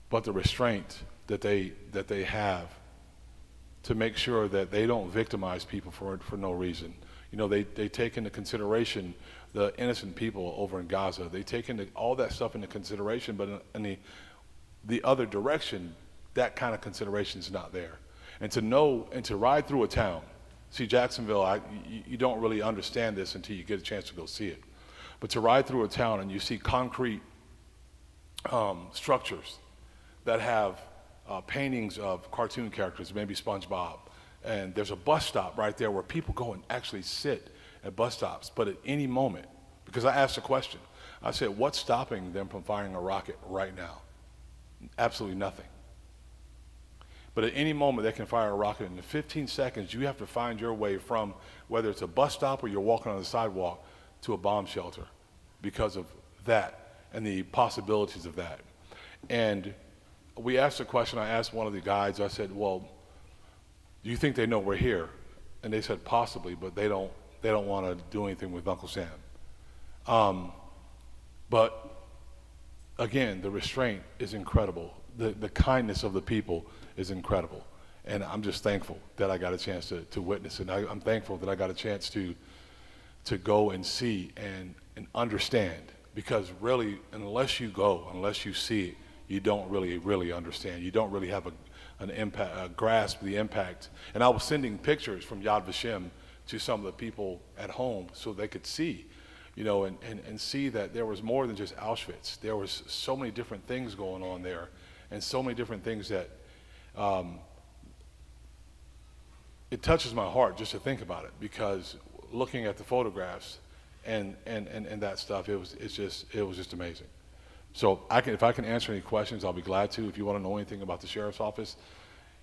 but the restraint that they have to make sure that they don't victimize people for no reason. They take into consideration the innocent people over in Gaza. They take all that stuff into consideration, but the other direction, that kind of consideration is not there. And to know and to ride through a town, see Jacksonville, you don't really understand this until you get a chance to go see it. But to ride through a town and you see concrete structures that have paintings of cartoon characters, maybe SpongeBob, and there's a bus stop right there where people go and actually sit at bus stops. But at any moment, because I asked a question, I said, what's stopping them from firing a rocket right now? Absolutely nothing. But at any moment, they can fire a rocket. In 15 seconds, you have to find your way from whether it's a bus stop or you're walking on the sidewalk to a bomb shelter because of that and the possibilities of that. And we asked a question. I asked one of the guides, I said, well, do you think they know we're here? And they said possibly, but they don't want to do anything with Uncle Sam. But again, the restraint is incredible. The kindness of the people is incredible. And I'm just thankful that I got a chance to witness it. And I'm thankful that I got a chance to go and see and understand. Because really, unless you go, unless you see it, you don't really understand. You don't really have a grasp of the impact. And I was sending pictures from Yad Vashem to some of the people at home so they could see, and see that there was more than just Auschwitz. There was so many different things going on there, and so many different things that it touches my heart just to think about it, because looking at the photographs and that stuff, it was just amazing. So if I can answer any questions, I'll be glad to. If you want to know anything about the sheriff's office,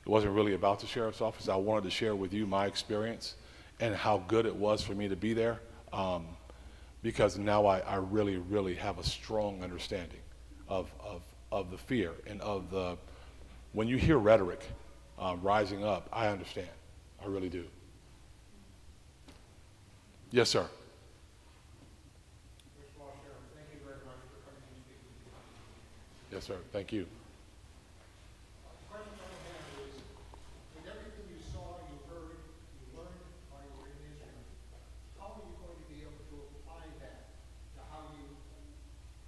it wasn't really about the sheriff's office. I wanted to share with you my experience and how good it was for me to be there, because now I really have a strong understanding of the fear and of the, when you hear rhetoric rising up, I understand. I really do. Yes, sir. First of all, Sheriff, thank you very much for coming and speaking to us. Yes, sir. Thank you. The question I have is, with everything you saw, you heard, you learned while you were in Israel, how are you going to be able to apply that to how you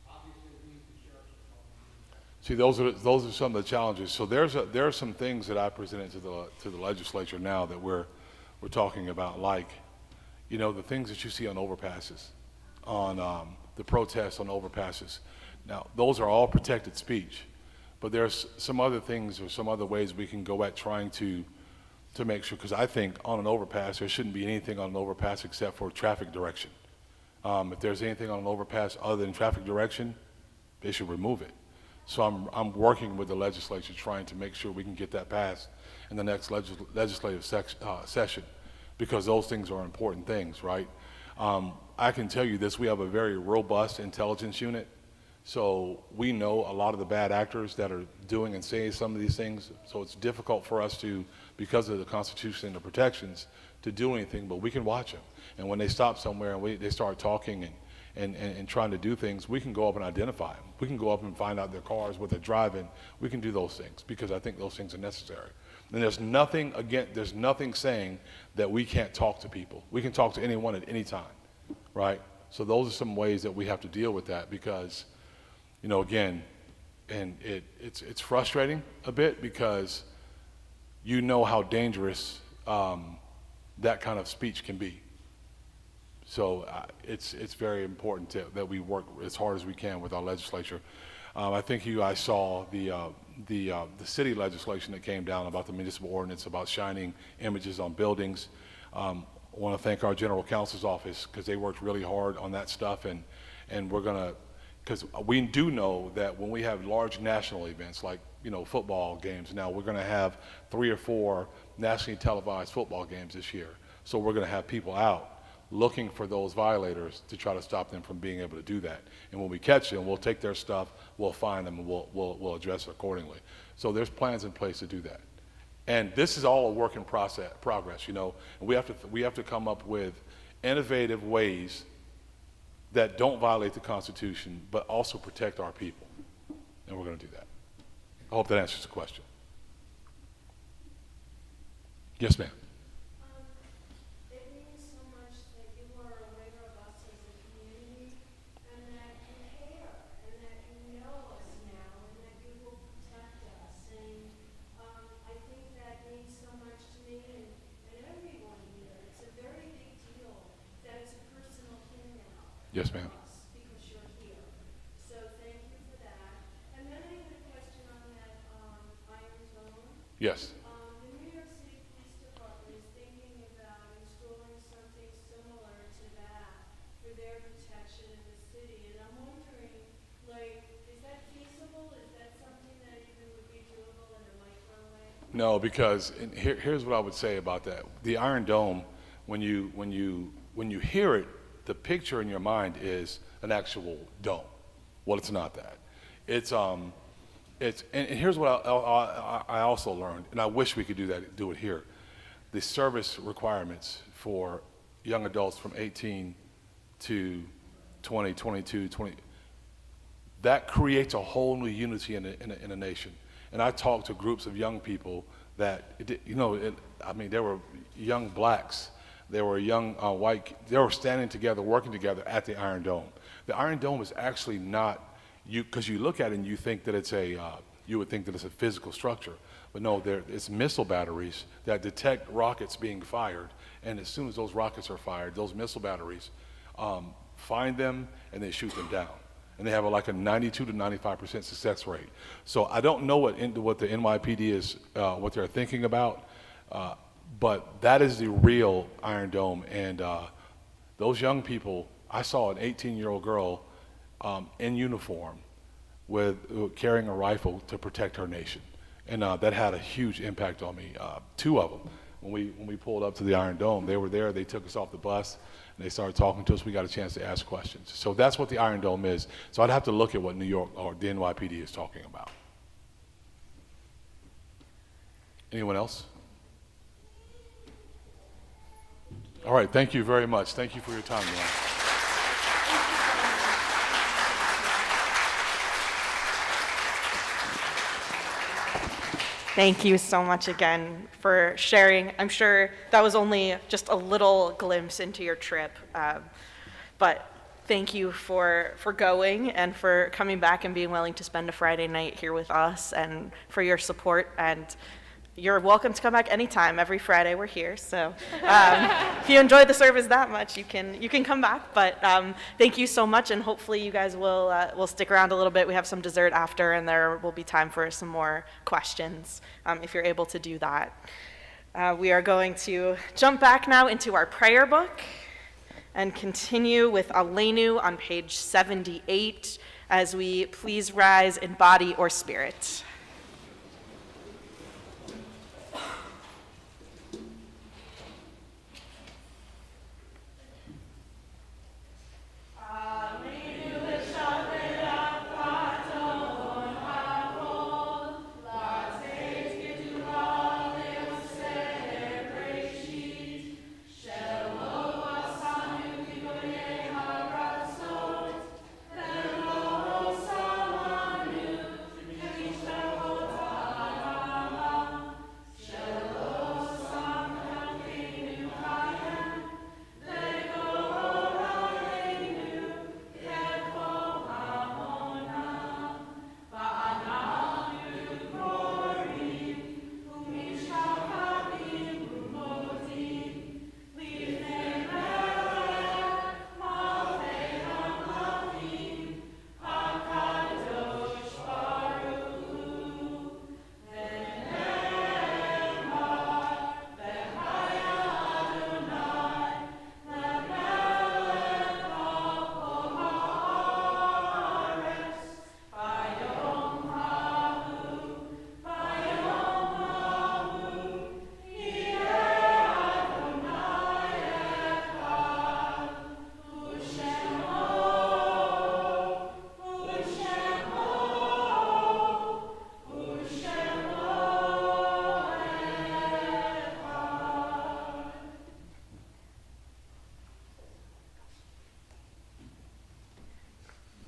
obviously lead the sheriff's department? See, those are some of the challenges. So there are some things that I presented to the legislature now that we're talking about, like, the things that you see on overpasses, on the protests on overpasses. Now, those are all protected speech, but there's some other things or some other ways we can go at trying to make sure, because I think on an overpass, there shouldn't be anything on an overpass except for traffic direction. If there's anything on an overpass other than traffic direction, they should remove it. So I'm working with the legislature trying to make sure we can get that passed in the next legislative session, because those things are important things, right? I can tell you this, we have a very robust intelligence unit, so we know a lot of the bad actors that are doing and saying some of these things, so it's difficult for us to, because of the Constitution and the protections, to do anything, but we can watch them. And when they stop somewhere and they start talking and trying to do things, we can go up and identify them. We can go up and find out their cars, what they're driving. We can do those things because I think those things are necessary. And there's nothing saying that we can't talk to people. We can talk to anyone at any time, right? So those are some ways that we have to deal with that because, again, and it's frustrating a bit because you know how dangerous that kind of speech can be. So it's very important that we work as hard as we can with our legislature. I think you guys saw the city legislation that came down about the municipal ordinance about shining images on buildings. I want to thank our general counsel's office because they worked really hard on that stuff, and we're gonna, because we do know that when we have large national events like football games, now we're going to have 3 or 4 nationally televised football games this year. So we're going to have people out looking for those violators to try to stop them from being able to do that. And when we catch them, we'll take their stuff, we'll find them, and we'll address it accordingly. So there's plans in place to do that. And this is all a work in progress, and we have to come up with innovative ways that don't violate the Constitution, but also protect our people. And we're going to do that. I hope that answers the question. Yes, ma'am. It means so much that you are aware of us as a community and that you care and that you know us now and that you will Yes, ma'am. because you're here. So thank you for that. And then I had a question on that Iron Zone. Yes. The New York City Police Department is thinking about installing something similar to that for their protection in the city. And I'm wondering, like, is that feasible? Is that something that even would be doable in a micro way? No, because and here's what I would say about that. The Iron Dome, when you hear it, the picture in your mind is an actual dome. Well, it's not that. It's and here's what I also learned, and I wish we could do it here. The service requirements for young adults from 18 to 20, 22, 20, that creates a whole new unity in a nation. And I talked to groups of young people that, I mean, there were young blacks, there were young white, they were standing together, working together at the Iron Dome. The Iron Dome is actually not, because you look at it and you think that it's you would think that it's a physical structure. But no, it's missile batteries that detect rockets being fired. And as soon as those rockets are fired, those missile batteries find them and they shoot them down. And they have like a 92 to 95% success rate. So I don't know what the NYPD is, what they're thinking about, but that is the real Iron Dome. And those young people, I saw an 18-year-old girl in uniform with carrying a rifle to protect her nation. And that had a huge impact on me. Two of them, when we pulled up to the Iron Dome, they were there, they took us off the bus, and they started talking to us. We got a chance to ask questions. So that's what the Iron Dome is. So I'd have to look at what New York or the NYPD is talking about. Anyone else? All right, thank you very much. Thank you for your time, Ron. Thank you so much again for sharing. I'm sure that was only just a little glimpse into your trip, but thank you for going and for coming back and being willing to spend a Friday night here with us and for your support. And you're welcome to come back anytime. Every Friday we're here. So if you enjoyed the service that much, you can come back. But thank you so much, and hopefully you guys will stick around a little bit. We have some dessert after, and there will be time for some more questions if you're able to do that. We are going to jump back now into our prayer book and continue with Aleinu on page 78 as we please rise in body or spirit.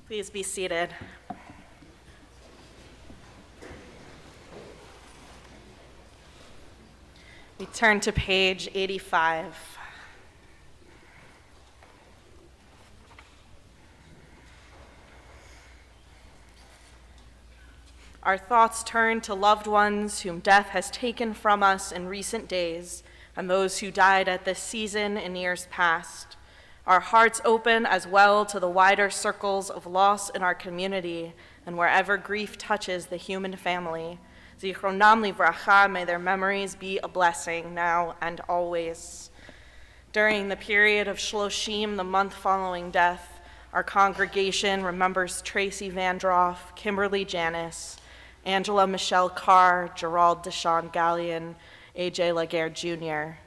Please be seated. We turn to page 85. Our thoughts turn to loved ones whom death has taken from us in recent days, and those who died at this season in years past. our hearts open as well to the wider circles of loss in our community and wherever grief touches the human family. Zichronam livracha, may their memories be a blessing now and always. During the period of Shloshim, the month following death, our congregation remembers Tracy Vandroff, Kimberly Janis, Angela Michelle Carr, Gerald Deshawn Gallion, A.J. Laguerre Jr.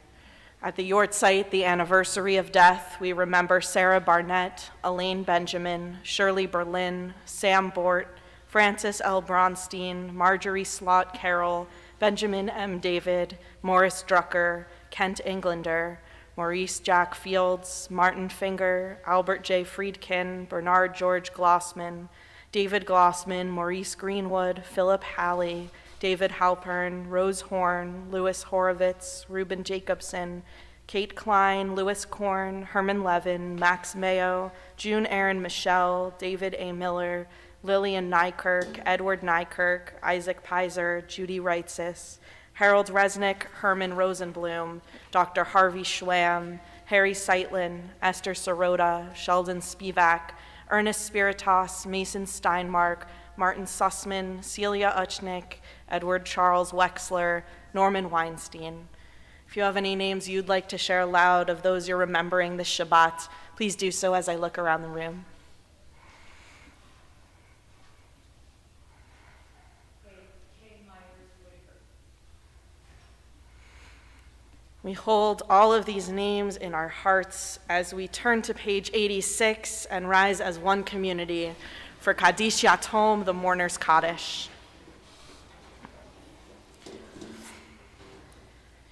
At the Yort site, the anniversary of death, we remember Sarah Barnett, Elaine Benjamin, Shirley Berlin, Sam Bort, Francis L. Bronstein, Marjorie Slott Carroll, Benjamin M. David, Morris Drucker, Kent Englander, Maurice Jack Fields, Martin Finger, Albert J. Friedkin, Bernard George Glossman, David Glossman, Maurice Greenwood, Philip Halley, David Halpern, Rose Horn, Louis Horowitz, Reuben Jacobson, Kate Klein, Louis Korn, Herman Levin, Max Mayo, June Aaron Michelle, David A. Miller, Lillian Nykirk, Edward Nykirk, Isaac Pizer, Judy Reitzis, Harold Resnick, Herman Rosenblum, Dr. Harvey Schwamm, Harry Seitlin, Esther Sirota, Sheldon Spivak, Ernest Spiritas, Mason Steinmark, Martin Sussman, Celia Uchnick, Edward Charles Wexler, Norman Weinstein. If you have any names you'd like to share aloud of those you're remembering this Shabbat, please do so as I look around the room. We hold all of these names in our hearts as we turn to page 86 and rise as one community for Kaddish Yatom, the Mourner's Kaddish.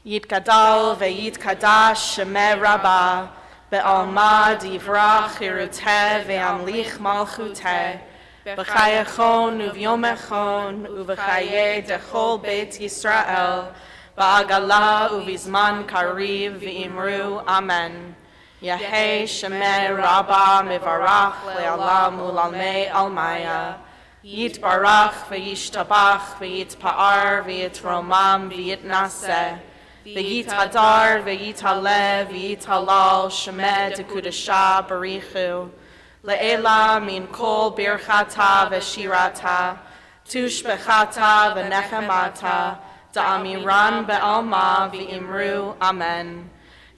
Yitgadal ve'yitkadash shemeh rabbah be'alma divrach hiruteh ve'amlich malchuteh b'chayachon uvyomechon uv'chaye dechol beit Yisrael ba'agala uvizman kariv v'imru amen. Yahei shemeh rabbah mivarach le'alam ulalmei almaya. Yitbarach ve'yishtabach ve'yitpa'ar ve'yitromam ve'yitnaseh ve'yithadar ve'yithaleh ve'yithalal shemeh dekudasha barichu le'ela min kol birchata ve'shirata tushbechata ve'nechemata da'amiran be'alma ve'imru amen.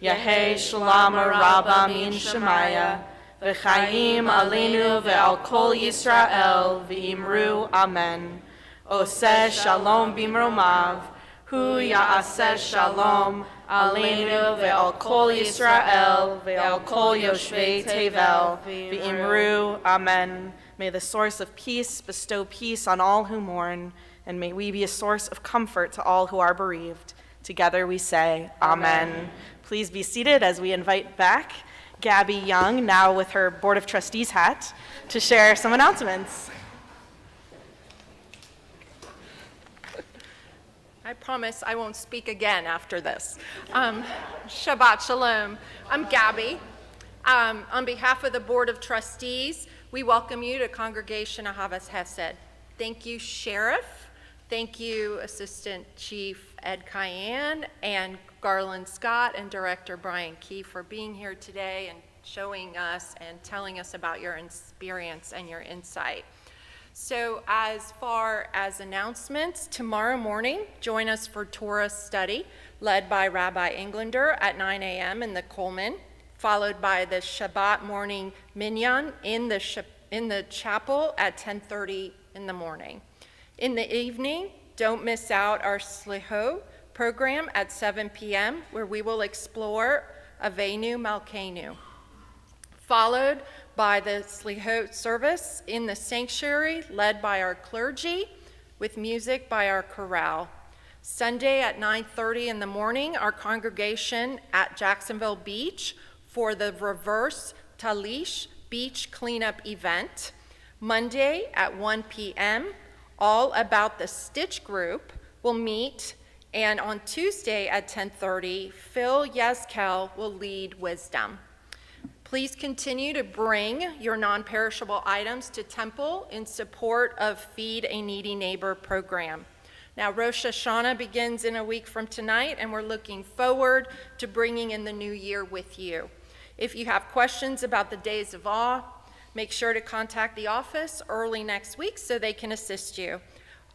Yahei shalom rabba min shemaya v'chaim aleinu ve'al kol Yisrael v'imru amen. Oseh shalom bimromav hu ya'aseh shalom aleinu ve'al kol Yisrael ve'al kol yoshvei tevel v'imru amen. May the source of peace bestow peace on all who mourn, and may we be a source of comfort to all who are bereaved. Together we say, Amen. Please be seated as we invite back Gabby Young, now with her Board of Trustees hat, to share some announcements. I promise I won't speak again after this. Shabbat Shalom. I'm Gabby. On behalf of the Board of Trustees, we welcome you to Congregation Ahavas Hesed. Thank you, Sheriff. Thank you, Assistant Chief Ed Cayenne and Garland Scott and Director Brian Key for being here today and showing us and telling us about your experience and your insight. So as far as announcements, tomorrow morning, join us for Torah study led by Rabbi Englander at 9 a.m. in the Coleman, followed by the Shabbat morning minyan in the chapel at 10:30 in the morning. In the evening, don't miss out our Sliho program at 7 p.m. where we will explore Avenu Malkeinu, followed by the Sliho service in the sanctuary led by our clergy with music by our chorale. Sunday at 9:30 in the morning, our congregation at Jacksonville Beach for the Reverse Talish Beach Cleanup event. Monday at 1 p.m., All About the Stitch group will meet, and on Tuesday at 10:30, Phil Yeskel will lead Wisdom. Please continue to bring your non-perishable items to Temple in support of Feed a Needy Neighbor program. Now, Rosh Hashanah begins in a week from tonight, and we're looking forward to bringing in the new year with you. If you have questions about the days of awe, make sure to contact the office early next week so they can assist you.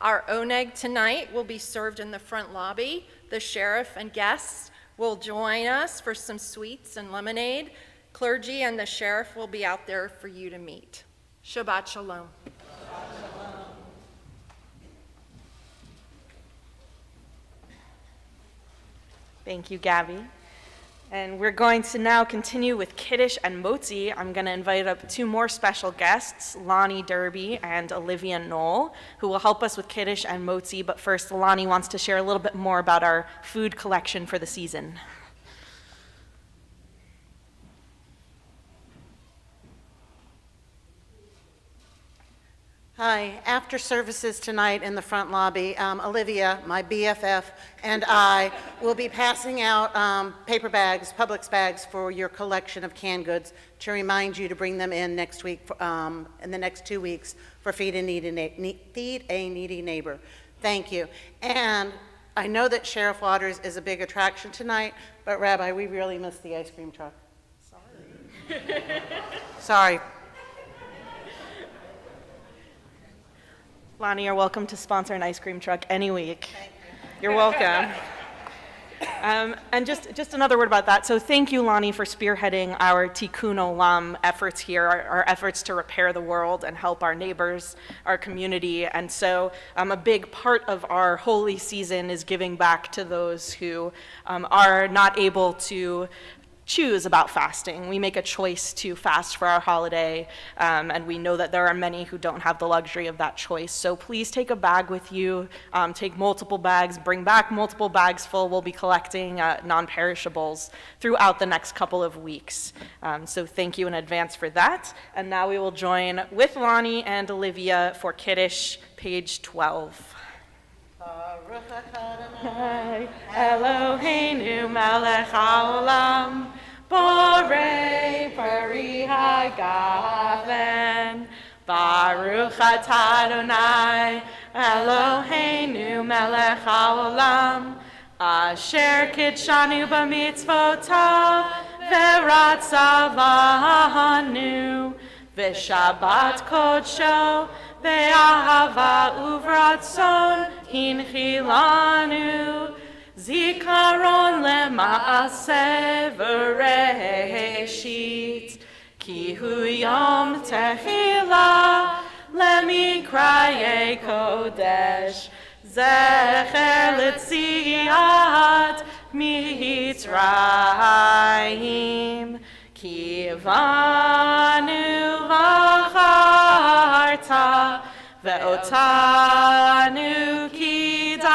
Our oneg tonight will be served in the front lobby. The sheriff and guests will join us for some sweets and lemonade. Clergy and the sheriff will be out there for you to meet. Shabbat Shalom. Thank you, Gabby. And we're going to now continue with Kiddush and Motzi. I'm going to invite up two more special guests, Lonnie Derby and Olivia Knoll, who will help us with Kiddush and Motzi. But first, Lonnie wants to share a little bit more about our food collection for the season. Hi, after services tonight in the front lobby, Olivia, my BFF, and I will be passing out paper bags, Publix bags for your collection of canned goods to remind you to bring them in next week, in the next 2 weeks for Feed a Needy Neighbor. Thank you. And I know that Sheriff Waters is a big attraction tonight, but Rabbi, we really missed the ice cream truck. Sorry. Sorry. Lonnie, you're welcome to sponsor an ice cream truck any week. Thank you. You're welcome. And just another word about that. So thank you, Lonnie, for spearheading our Tikkun Olam efforts here, our efforts to repair the world and help our neighbors, our community. And so a big part of our holy season is giving back to those who are not able to choose about fasting. We make a choice to fast for our holiday, and we know that there are many who don't have the luxury of that choice. So please take a bag with you, take multiple bags, bring back multiple bags full. We'll be collecting non-perishables throughout the next couple of weeks. So thank you in advance for that. And now we will join with Lonnie and Olivia for Kiddush, page 12. Eloheinu melech haolam, borei pari hagafen, Baruch atah Adonai, Eloheinu melech haolam, asher kidshanu b'mitzvotav, v'ratza banu, v'shabbat kodsho, Be'ahava uvratzon hinchilanu, zikaron lema'aseh v'reshit, ki hu yom tehila lemikraye kodesh, zecher l'tziat mitzrayim, ki vanu v'charta, ve'otanu kidasha,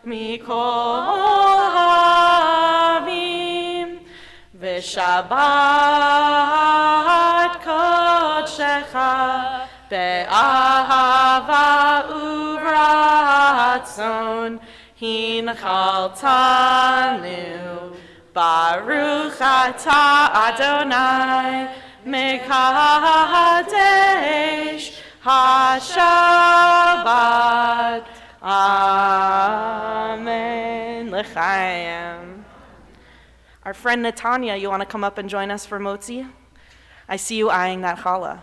mikol hamim, v'shabbat kodshecha, be'ahava uvratzon, hinchaltanu, Baruch atah Adonai, Mekadesh HaShabbat. Amen. L'chaim. Our friend Natanya, you want to come up and join us for Motzi? I see you eyeing that challah.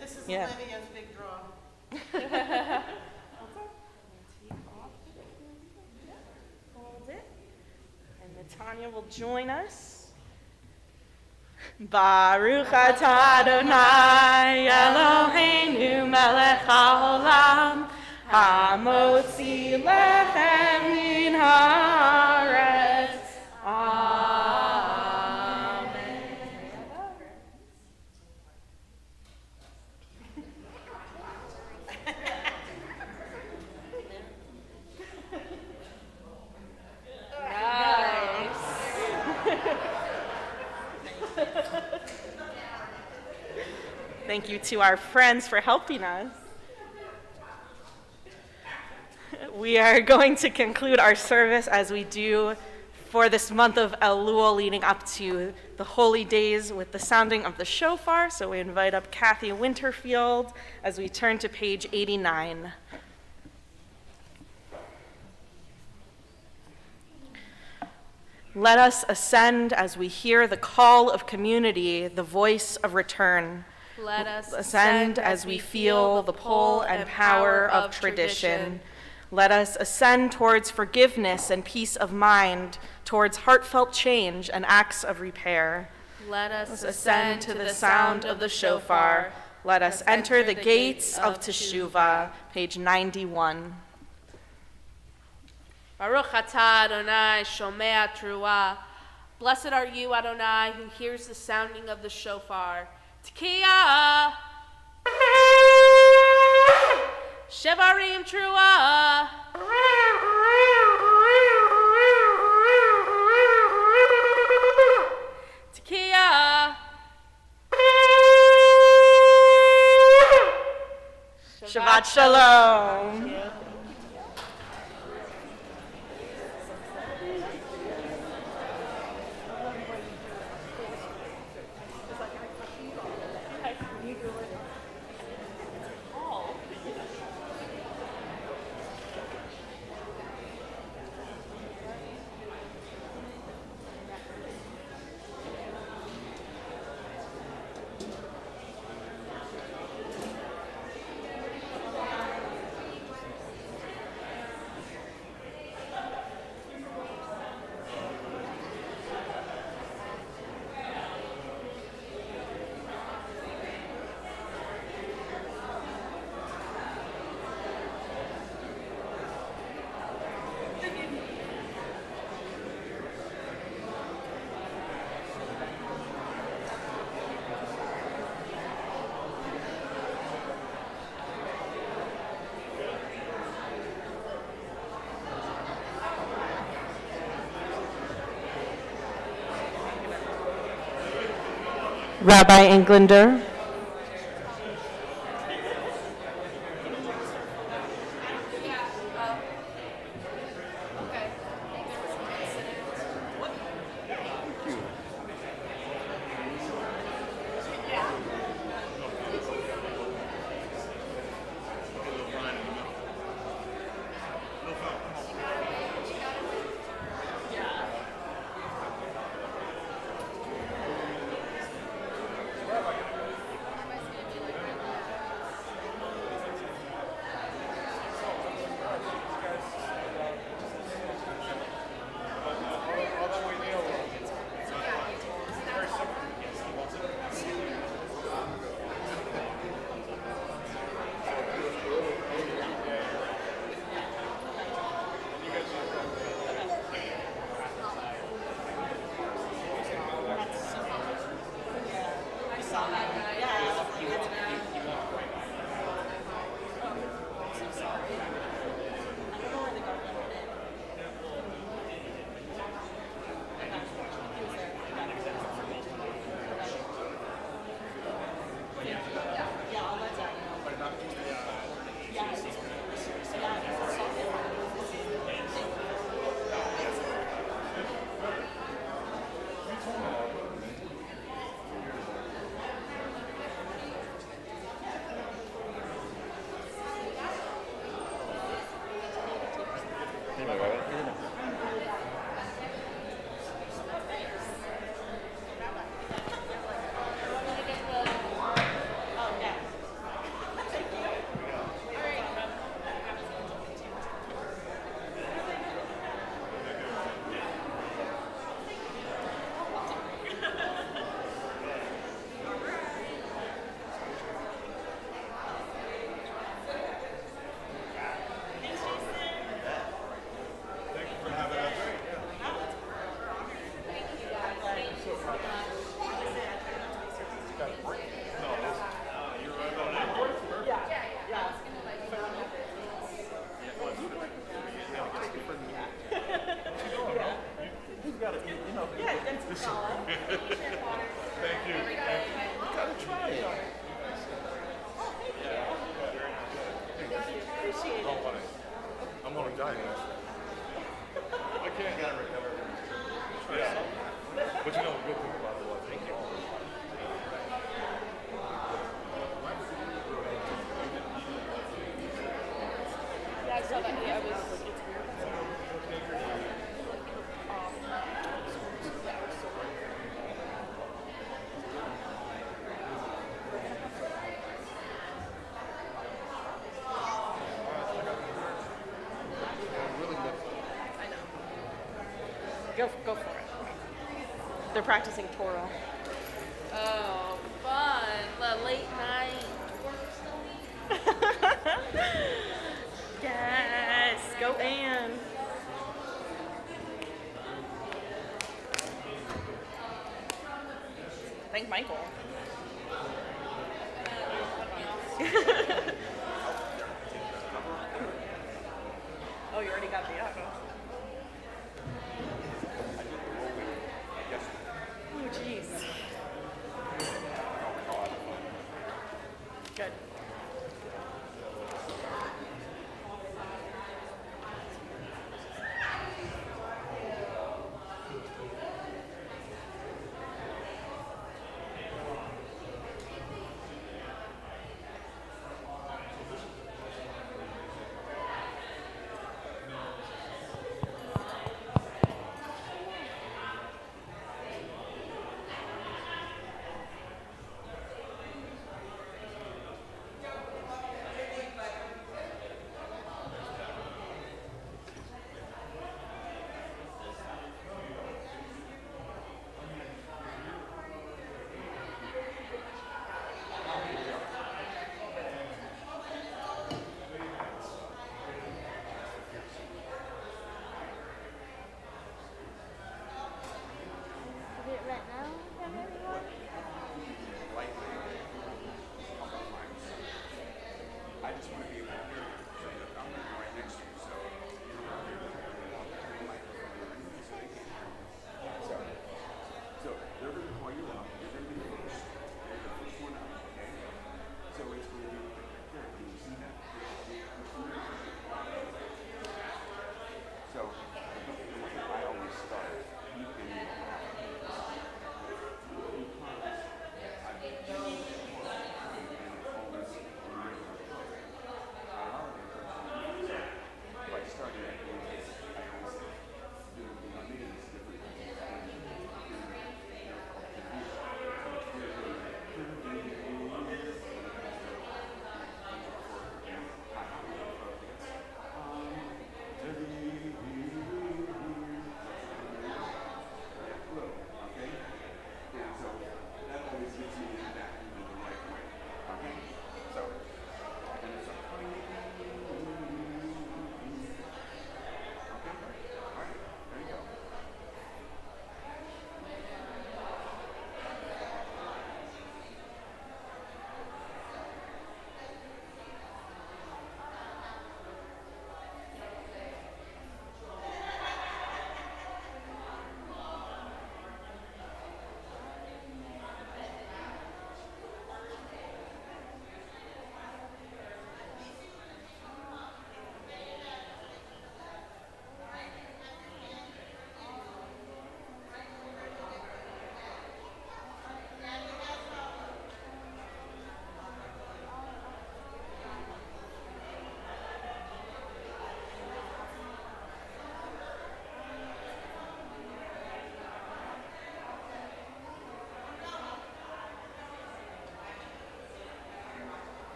This is Yeah. Olivia's big draw. Hold it. And Natanya will join us. Baruch atah Adonai Eloheinu melech haolam, hamotzi lechem min haaretz. Amen. Nice. Thank you to our friends for helping us. We are going to conclude our service as we do for this month of Elul leading up to the holy days with the sounding of the shofar. So we invite up Kathy Winterfield as we turn to page 89. Let us ascend as we hear the call of community, the voice of return. Let us Ascend as we feel the pull and power of tradition. Let us ascend towards forgiveness and peace of mind, towards heartfelt change and acts of repair. Let us Ascend to the sound of the shofar. Let us enter the gates of Teshuvah, page 91. Baruch atah Adonai shomea teruah. Blessed are you, Adonai, who hears the sounding of the shofar. Tekiah. Shevarim teruah. Tekiah. Shabbat Shalom. Rabbi Englander. Go for it. They're practicing Toro. Oh, fun. The late night work study. Yes, go Ann. Thank Michael. Oh, you already got the auto. Oh, jeez. Good.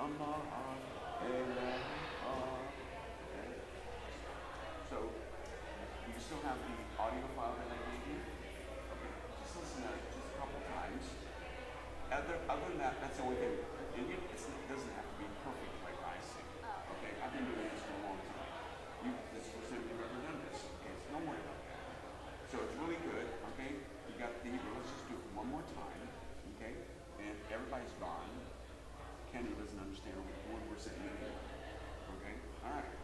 Allah, okay. So, you still have the audio file that I gave you? Okay, just listen to it just a couple times. Other than that, that's the only thing. And it doesn't have to be perfect like I sing. Okay, I've been doing this for a long time. This is the first time you've ever done this. Okay, so don't worry about that. So it's really good. Okay, you got the Hebrew. Let's just do it one more time. Okay, and everybody's gone. Kenny doesn't understand what we're saying anymore. Okay, all right.